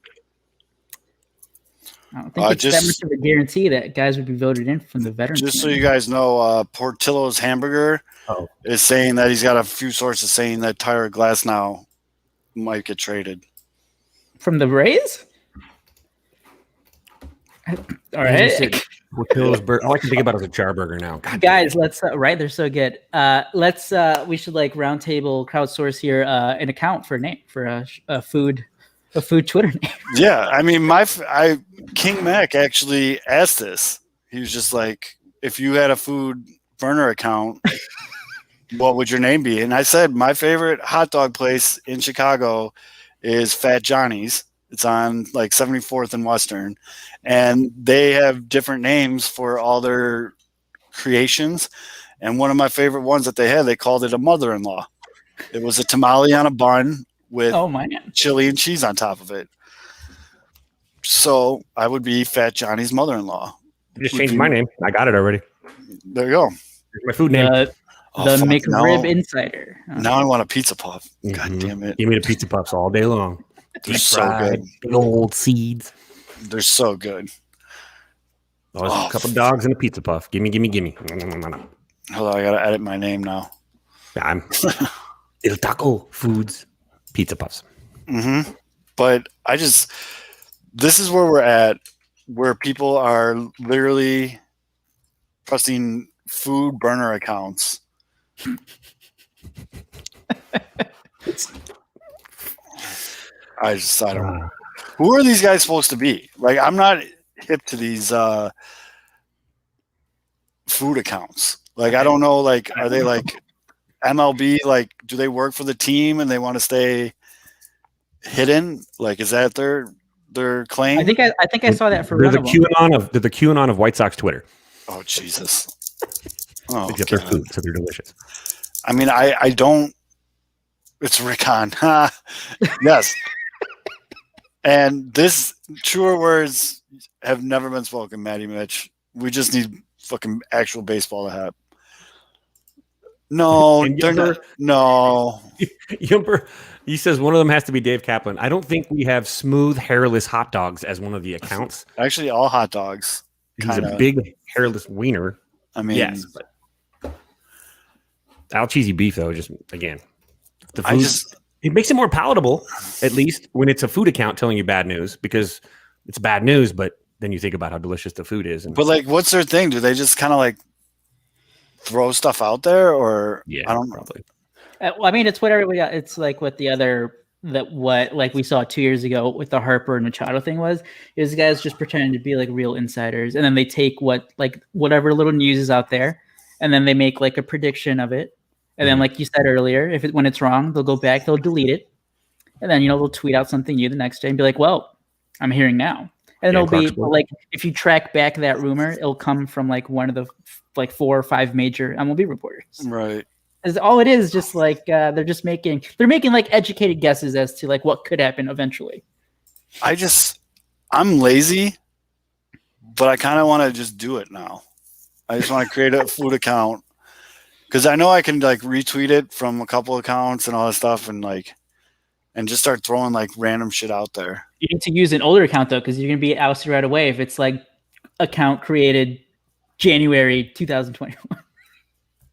I don't think it's that much of a guarantee that guys would be voted in from the Veterans. Just so you guys know, Portillo's Hamburger is saying that he's got a few sources saying that Tyler Glasnow might get traded from the Rays. All right. All I can think about is a charburger now. God, guys, let's right. They're so good. We should like round table crowdsource here an account for a name for a food Twitter name. Yeah, I mean, King Mac actually asked this. He was just like, if you had a food burner account, what would your name be? And I said my favorite hot dog place in Chicago is Fat Johnny's. It's on like 74th and Western, and they have different names for all their creations. And one of my favorite ones that they had, they called it a mother-in-law. It was a tamale on a bun with chili and cheese on top of it. So I would be Fat Johnny's mother-in-law. I just changed my name. I got it already. There you go. Here's my food name. The McRib Insider. Now I want a pizza puff. God damn it. Give me the pizza puffs all day long. They're so good. Big old seeds. They're so good. Oh, a couple dogs and a pizza puff. Gimme. Hold on, I gotta edit my name now. I'm El Taco Foods Pizza Puffs. But this is where we're at, where people are literally trusting food burner accounts. I don't know. Who are these guys supposed to be? Like, I'm not hip to these food accounts. Like, I don't know. Like, are they like MLB? Like, do they work for the team and they want to stay hidden? Like, is that their claim? I think I saw that for they're one the QAnon of White Sox Twitter. Oh, Jesus. Oh, Except their food, so they're delicious. I mean, I don't. It's Rickon. Yes. And this truer words have never been spoken, Matty Mitch. We just need fucking actual baseball to have. No, And they're not. No. Yumper, he says one of them has to be Dave Kaplan. I don't think we have smooth, hairless hot dogs as one of the accounts. Actually, all hot dogs. He's a big, hairless wiener. I mean, Yes, but Al cheesy beef though. Just again, the food, it makes it more palatable, at least when it's a food account telling you bad news, because it's bad news. But then you think about how delicious the food is. But like, what's their thing? Do they just kind of like throw stuff out there, or yeah, I don't know. probably. Well, I mean, it's what everybody. It's like what the other what like we saw 2 years ago with the Harper and Machado thing was. Is guys just pretending to be like real insiders, and then they take whatever little news is out there, and then they make like a prediction of it, and then like you said earlier, when it's wrong, they'll go back, they'll delete it, and then they'll tweet out something new the next day and be like, "Well, I'm hearing now," and it'll be like if you track back that rumor, it'll come from like one of the like 4 or 5 major MLB reporters, Right. All it is just like they're making like educated guesses as to like what could happen eventually. I'm lazy, but I kind of want to just do it now. I just want to create a food account because I know I can like retweet it from a couple accounts and all that stuff, and just start throwing like random shit out there. You need to use an older account though, because you're gonna be ousted right away if it's like account created January 2021.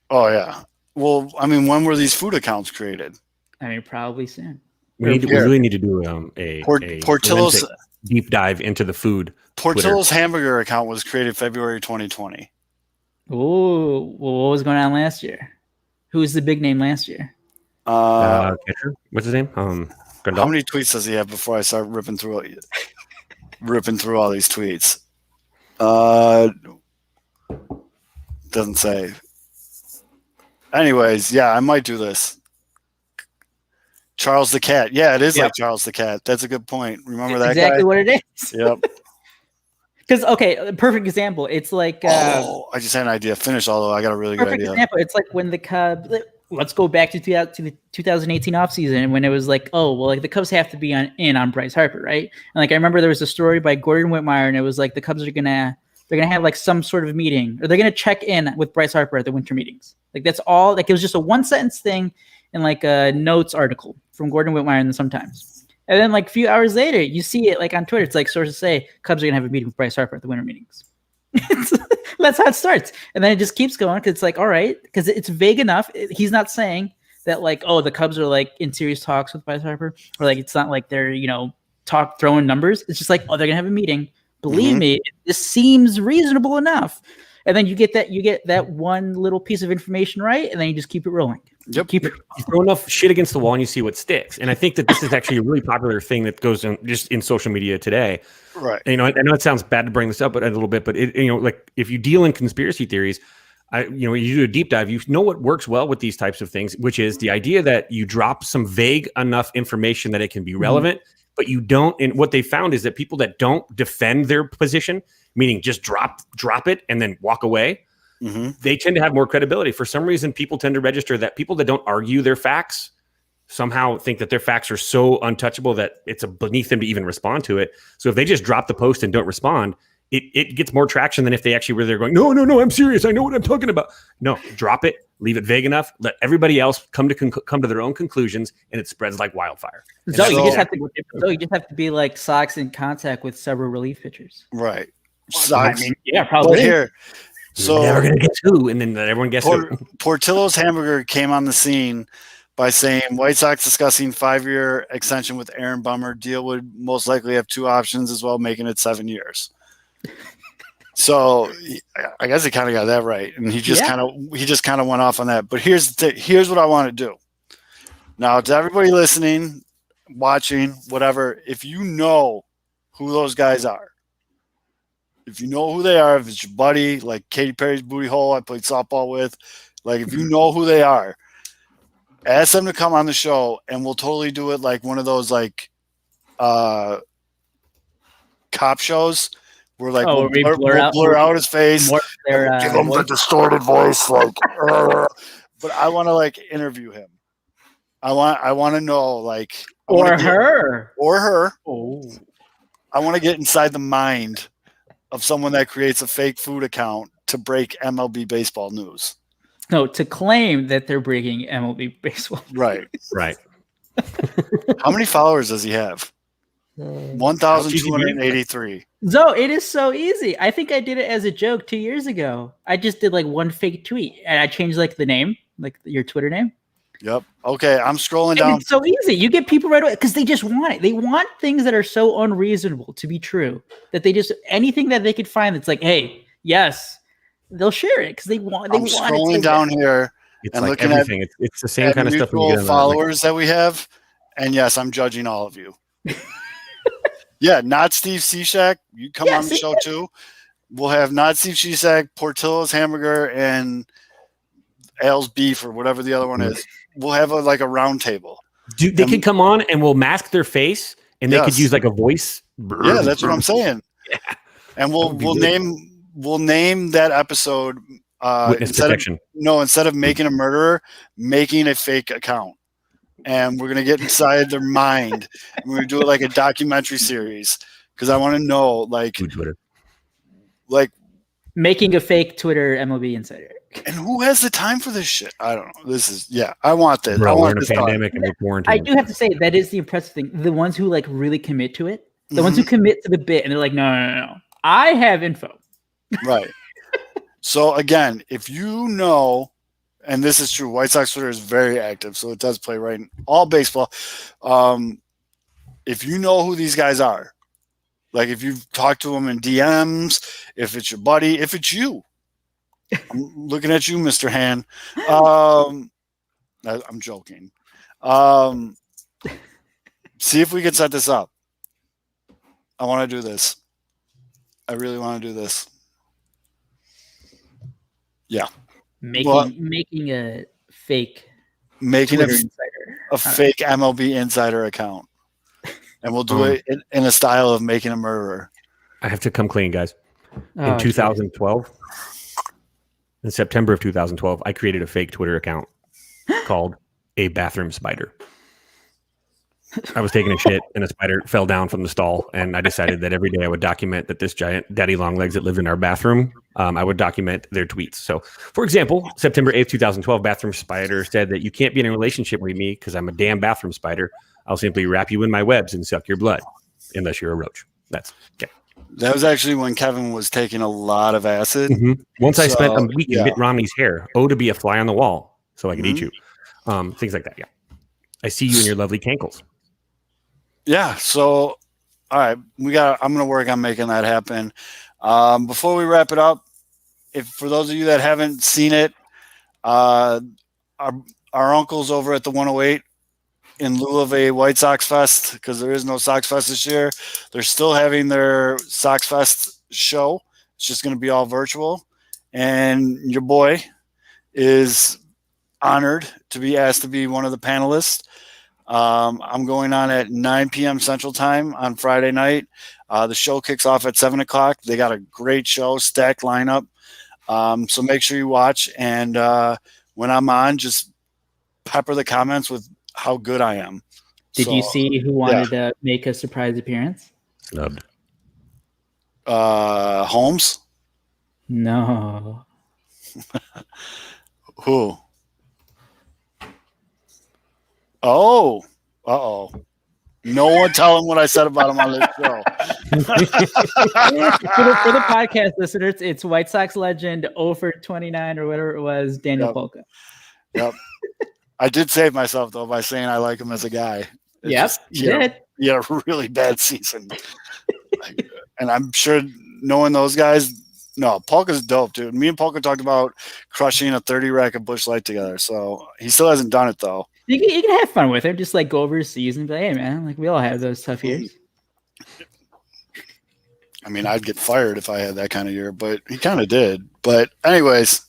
Oh yeah. Well, I mean, when were these food accounts created? I mean, probably soon. We really need to do a Portillo's deep dive into the food. Portillo's hamburger account was created February 2020. Oh, well, what was going on last year? Who was the big name last year? Catcher? What's his name? Grandal? How many tweets does he have before I start ripping through all these tweets? Doesn't say. Anyways, yeah, I might do this. Charles the Cat. Yeah, it is like Charles the Cat. That's a good point. Remember that exactly guy? what it is. Yep. Because a perfect example. It's like I just had an idea. Finish, although I got a really good idea. Example. It's like when the Cubs. Let's go back to the 2018 offseason when it was like, oh well, like the Cubs have to be in on Bryce Harper, right? And like I remember there was a story by Gordon Whitmire, and it was like the Cubs are gonna have like some sort of meeting, or they're gonna check in with Bryce Harper at the winter meetings. Like that's all. Like it was just a 1-sentence thing in like a notes article from Gordon Whitmire in the Sun-Times. And then like a few hours later, you see it like on Twitter. It's like sources say Cubs are gonna have a meeting with Bryce Harper at the winter meetings. That's how it starts, and then it just keeps going because it's like, all right, because it's vague enough. He's not saying that like, oh, the Cubs are like in serious talks with Bryce Harper, or like it's not like they're throwing numbers. It's just like, oh, they're gonna have a meeting. Believe me, this seems reasonable enough. And then you get that one little piece of information right, and then you just keep it rolling. Yep. Keep it. You throw enough shit against the wall and you see what sticks. And I think that this is actually a really popular thing that goes on just in social media today. Right. And, I know it sounds bad to bring this up a little bit, but like if you deal in conspiracy theories, you do a deep dive, you know what works well with these types of things, which is the idea that you drop some vague enough information that it can be relevant, but you don't. And what they found is that people that don't defend their position, meaning just drop it and then walk away, they tend to have more credibility. For some reason, people tend to register that people that don't argue their facts somehow think that their facts are so untouchable that it's beneath them to even respond to it. So if they just drop the post and don't respond, it gets more traction than if they actually were there going, no, I'm serious. I know what I'm talking about. No, drop it, leave it vague enough, let everybody else come to their own conclusions, and it spreads like wildfire. So you just have to be like Sox in contact with several relief pitchers. Right. Sucks. Yeah, But probably. here, so Never gonna guess who, and then everyone guessed who. Portillo's Hamburger came on the scene by saying White Sox discussing 5-year extension with Aaron Bummer. Deal would most likely have 2 options as well, making it 7 years. So I guess he kind of got that right, and he just kind of went off on that. But here's what I want to do. Now, to everybody listening, watching, whatever, if you know who those guys are, if you know who they are, if it's your buddy, like Katy Perry's booty hole I played softball with, like if you know who they are, ask them to come on the show, and we'll totally do it like one of those like cop shows where like we'll blur out his face, give him the distorted voice, like. But I want to like interview him. I want to know like or her. Oh. I want to get inside the mind of someone that creates a fake food account to break MLB baseball news. No, to claim that they're breaking MLB baseball. Right. Right. How many followers does he have? 1,283. So it is so easy. I think I did it as a joke 2 years ago. I just did like one fake tweet and I changed like the name, like your Twitter name. Yep. Okay, I'm scrolling down. And it's so easy. You get people right away because they just want it. They want things that are so unreasonable to be true that they just anything that they could find that's like, hey, yes, they'll share it because they want. I'm scrolling down here It's and like looking everything. It's the same kind of stuff. Mutual followers that we have, and yes, I'm judging all of you. Yeah, not Steve Cishak. You come on the show too. We'll have not Steve Cishak, Portillo's Hamburger, and Al's Beef or whatever the other one is. We'll have like a round table. They could come on and we'll mask their face and they could use like a voice. Yeah, that's what I'm saying. Yeah. And we'll name that episode Witness Protection. Instead of making a murderer, making a fake account. And we're gonna get inside their mind and we're gonna do it like a documentary series. Because I want to know Twitter. Like making a fake Twitter MLB insider. And who has the time for this shit? I don't know. I want this. Bro, I want we're in a pandemic and we're quarantined. I do have to say that is the impressive thing. The ones who like really commit to it, the ones who commit to the bit and they're like, no. I have info. Right. So again, if you know, and this is true, White Sox Twitter is very active, so it does play right in all baseball. If you know who these guys are, like if you've talked to them in DMs, if it's your buddy, if it's you, I'm looking at you, Mr. Han. I'm joking. See if we can set this up. I want to do this. I really want to do this. Yeah. Making a fake Making Twitter a fake MLB insider account. And we'll do it in a style of making a murderer. I have to come clean, guys. In 2012, in September of 2012, I created a fake Twitter account called A Bathroom Spider. I was taking a shit and a spider fell down from the stall, and I decided that every day I would document that this giant daddy long legs that lived in our bathroom, I would document their tweets. So, for example, September 8th, 2012, Bathroom Spider said that you can't be in a relationship with me because I'm a damn bathroom spider. I'll simply wrap you in my webs and suck your blood unless you're a roach. That's okay. That was actually when Kevin was taking a lot of acid. Mm-hmm. Once I spent a week in Mitt Romney's hair. To be a fly on the wall so I could eat you. Things like that. Yeah. I see you in your lovely cankles. Yeah. So, all right, I'm going to work on making that happen. Before we wrap it up, for those of you that haven't seen it, our uncles over at the 108, in lieu of a White Sox Fest, because there is no Sox Fest this year, they're still having their Sox Fest show. It's just going to be all virtual. And your boy is honored to be asked to be one of the panelists. I'm going on at 9 p.m. Central Time on Friday night. The show kicks off at 7 o'clock. They got a great show, stacked lineup. So make sure you watch. And when I'm on, just pepper the comments with how good I am. Did you see who wanted to make a surprise appearance? Snubbed. Holmes? No. Who? Oh. Uh-oh. No one tell him what I said about him on this show. For the podcast listeners, it's White Sox legend 0 for 29 or whatever it was, Daniel Yep. Polka. Yep. I did save myself though by saying I like him as a guy. It's Yep, just, you did. He had a really bad season. And I'm sure knowing those guys, no, Polka's dope, dude. Me and Polka talked about crushing a 30 rack of Busch Light together. So he still hasn't done it though. You can have fun with him. Just like go over his season and be like, hey, man, like we all have those tough years. I mean, I'd get fired if I had that kind of year, but he kind of did. But anyways,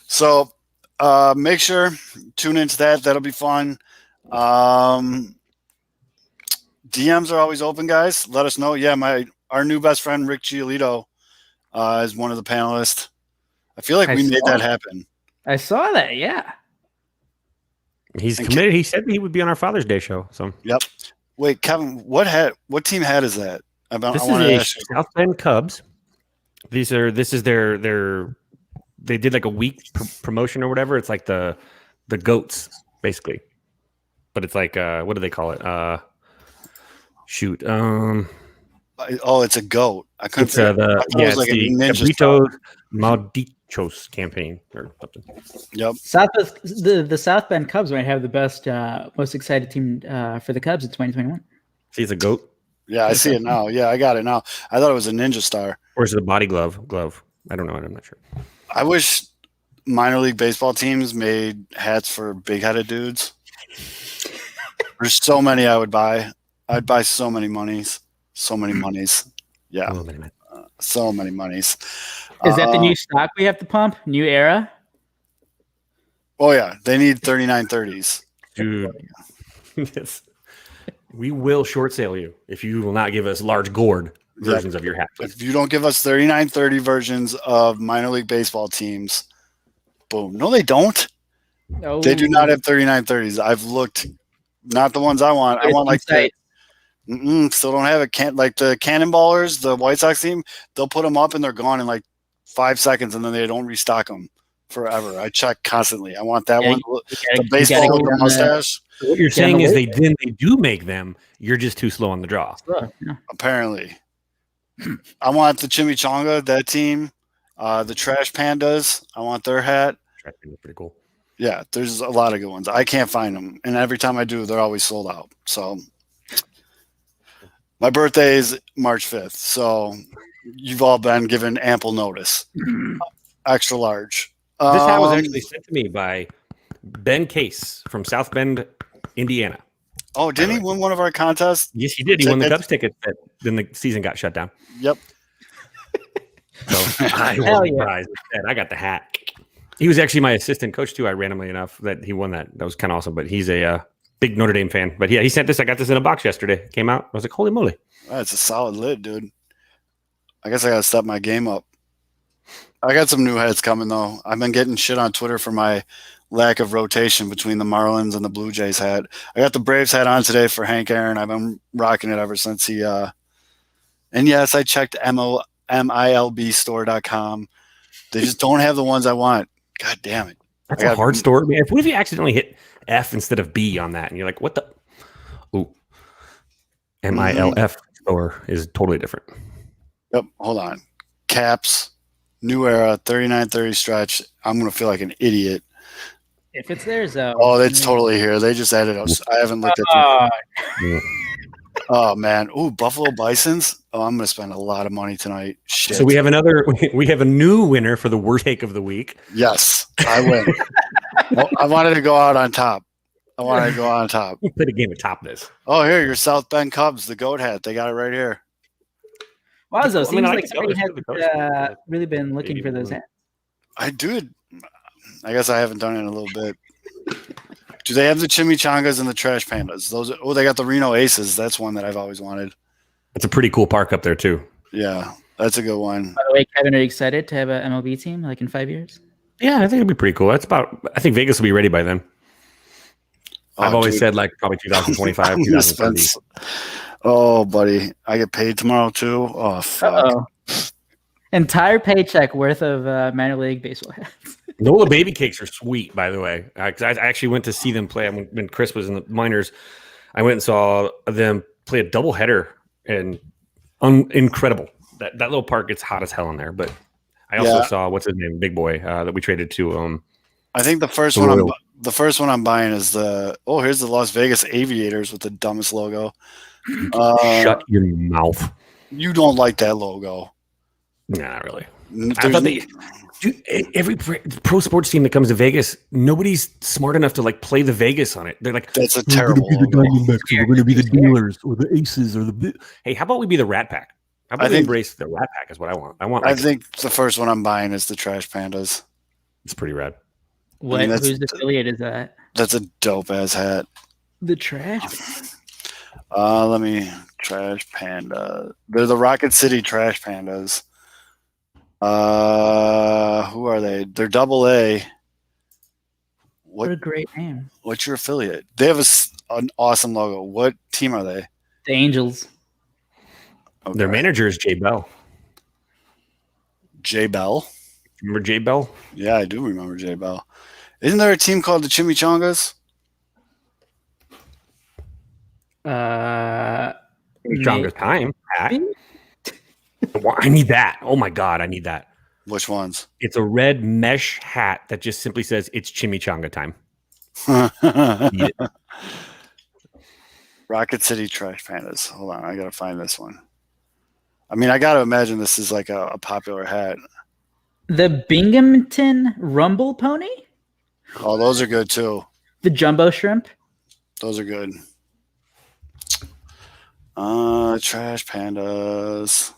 so make sure tune into that. That'll be fun. DMs are always open, guys. Let us know. Yeah, our new best friend Rick Giolito is one of the panelists. I feel like we made that happen. I saw that. Yeah. He's committed. He said he would be on our Father's Day show. So Yep. Wait, Kevin, what team hat is that? this is a South Bend Cubs. This is their they did like a week promotion or whatever. It's like the goats basically, but it's like what do they call it? Shoot. It's a goat. I couldn't. It's the ninja Cabritos Maldichos campaign or something. Yep. The South Bend Cubs might have the best, most excited team for the Cubs in 2021. See, it's a goat. Yeah, I see it now. Yeah, I got it now. I thought it was a ninja star. Or is it a body glove? I don't know. I'm not sure. I wish minor league baseball teams made hats for big-headed dudes. There's so many I would buy. I'd buy so many monies. So many monies. Yeah. So many monies. Is that the new stock we have to pump? New era? Oh, yeah. They need 3930s. Dude. Yes. We will short sale you if you will not give us large gourd versions of your hat. Please. If you don't give us 3930 versions of minor league baseball teams, boom. No, they don't. No. They do not have 3930s. I've looked. Not the ones I want. I want like still don't have it. Like the Cannonballers, the White Sox team, they'll put them up and they're gone in like 5 seconds, and then they don't restock them forever. I check constantly. I want that one. The baseball with the mustache. So what you're saying is they do make them. You're just too slow on the draw. Yeah. Apparently. I want the Chimichanga, that team. The Trash Pandas. I want their hat. Trash Pandas pretty cool. Yeah, there's a lot of good ones. I can't find them, and every time I do, they're always sold out. So my birthday is March 5th, so you've all been given ample notice. Extra large. This hat was actually sent to me by Ben Case from South Bend, Indiana. Oh, didn't he win one of our contests? Yes, he did. He won the Cubs ticket. Then the season got shut down. Yep. So I was surprised. I got the hat. He was actually my assistant coach too. I randomly enough that he won that. That was kind of awesome. But he's a big Notre Dame fan. But yeah, he sent this. I got this in a box yesterday. Came out. I was like, holy moly! That's a solid lid, dude. I guess I gotta step my game up. I got some new heads coming though. I've been getting shit on Twitter for my lack of rotation between the Marlins and the Blue Jays hat. I got the Braves hat on today for Hank Aaron. I've been rocking it ever since he. And yes, I checked MILBstore.com. They just don't have the ones I want. God damn it. That's a hard store. Man, what if you accidentally hit F instead of B on that? And you're like, what the? Ooh. MILF store is totally different. Yep. Hold on. Caps, New Era, 3930 stretch. I'm going to feel like an idiot. If it's theirs, though. Oh, it's totally here. They just added us. I haven't looked at them. Oh, man. Ooh, Buffalo Bisons. Oh, I'm going to spend a lot of money tonight. Shit. So we have a new winner for the worst take of the week. Yes, I win. Well, I wanted to go out on top. We played a game of top this. Oh, here, your South Bend Cubs, the goat hat. They got it right here. Wow, so it seems like somebody somebody has really been looking for those hats. I do. I guess I haven't done it in a little bit. Do they have the Chimichangas and the Trash Pandas? They got the Reno Aces. That's one that I've always wanted. It's a pretty cool park up there too. Yeah, that's a good one. By the way, Kevin, are you excited to have an MLB team like in 5 years? Yeah, I think it'll be pretty cool. I think Vegas will be ready by then. I've always said like probably 2025, 2030. Oh, buddy, I get paid tomorrow too. Oh, fuck. Uh-oh. Entire paycheck worth of minor league baseball hats. Nola baby cakes are sweet, by the way. I actually went to see them play when Chris was in the minors. I went and saw them play a doubleheader, and incredible. That little park gets hot as hell in there. But I also saw what's his name, Big Boy, that we traded to. I think the first one I'm buying is here's the Las Vegas Aviators with the dumbest logo. Shut your mouth. You don't like that logo. Nah, not really. I thought every pro sports team that comes to Vegas, nobody's smart enough to like play the Vegas on it. They're like, that's a terrible logo. We're going to be the Dealers or the Aces or the. Hey, how about we be the Rat Pack? How about we embrace the Rat Pack? Is what I want. I think the first one I'm buying is the Trash Pandas. It's pretty rad. Whose affiliate is that? That's a dope ass hat. The Trash. Trash Panda. They're the Rocket City Trash Pandas. Who are they? They're AA. What a great name. What's your affiliate? They have an awesome logo. What team are they? The Angels. Okay. Their manager is Jay Bell. Jay Bell? Remember Jay Bell? Yeah, I do remember Jay Bell. Isn't there a team called the Chimichangas? Chimichangas time. I need that. Oh my God, I need that. Which ones? It's a red mesh hat that just simply says it's chimichanga time. Rocket City Trash Pandas. Hold on, I gotta find this one. I mean, I gotta imagine this is like a popular hat. The Binghamton Rumble Pony? Oh, those are good too. The Jumbo Shrimp? Those are good. Trash Pandas.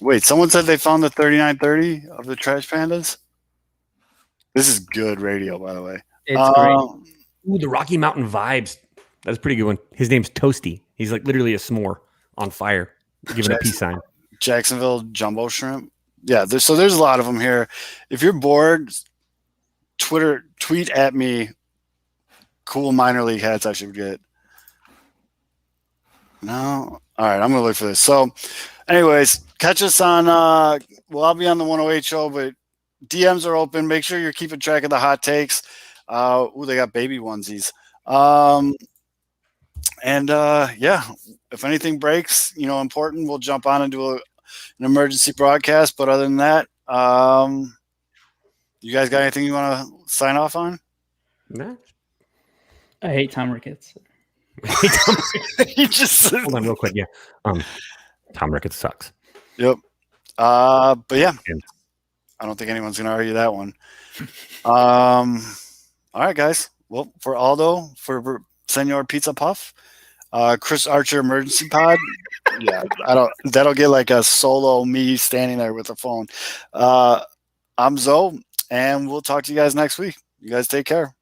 Wait, someone said they found the 3930 of the Trash Pandas? This is good radio, by the way. It's great. Ooh, the Rocky Mountain Vibes. That's a pretty good one. His name's Toasty. He's like literally a s'more on fire, giving a peace sign. Jacksonville Jumbo Shrimp. Yeah, there's a lot of them here. If you're bored, tweet at me cool minor league hats I should get. No? All right, I'm going to look for this. So, anyways, catch us on, I'll be on the 108 show, but DMs are open. Make sure you're keeping track of the hot takes. They got baby onesies. If anything breaks, important, we'll jump on and do an emergency broadcast. But other than that, you guys got anything you want to sign off on? Nah. I hate Tom Ricketts. He just hold on real quick. Yeah. Tom Ricketts sucks. Yep. But yeah, I don't think anyone's going to argue that one. All right, guys. Well, for Aldo, for Senor Pizza Puff, Chris Archer Emergency Pod. Yeah, that'll get like a solo me standing there with a phone. I'm Zoe, and we'll talk to you guys next week. You guys take care.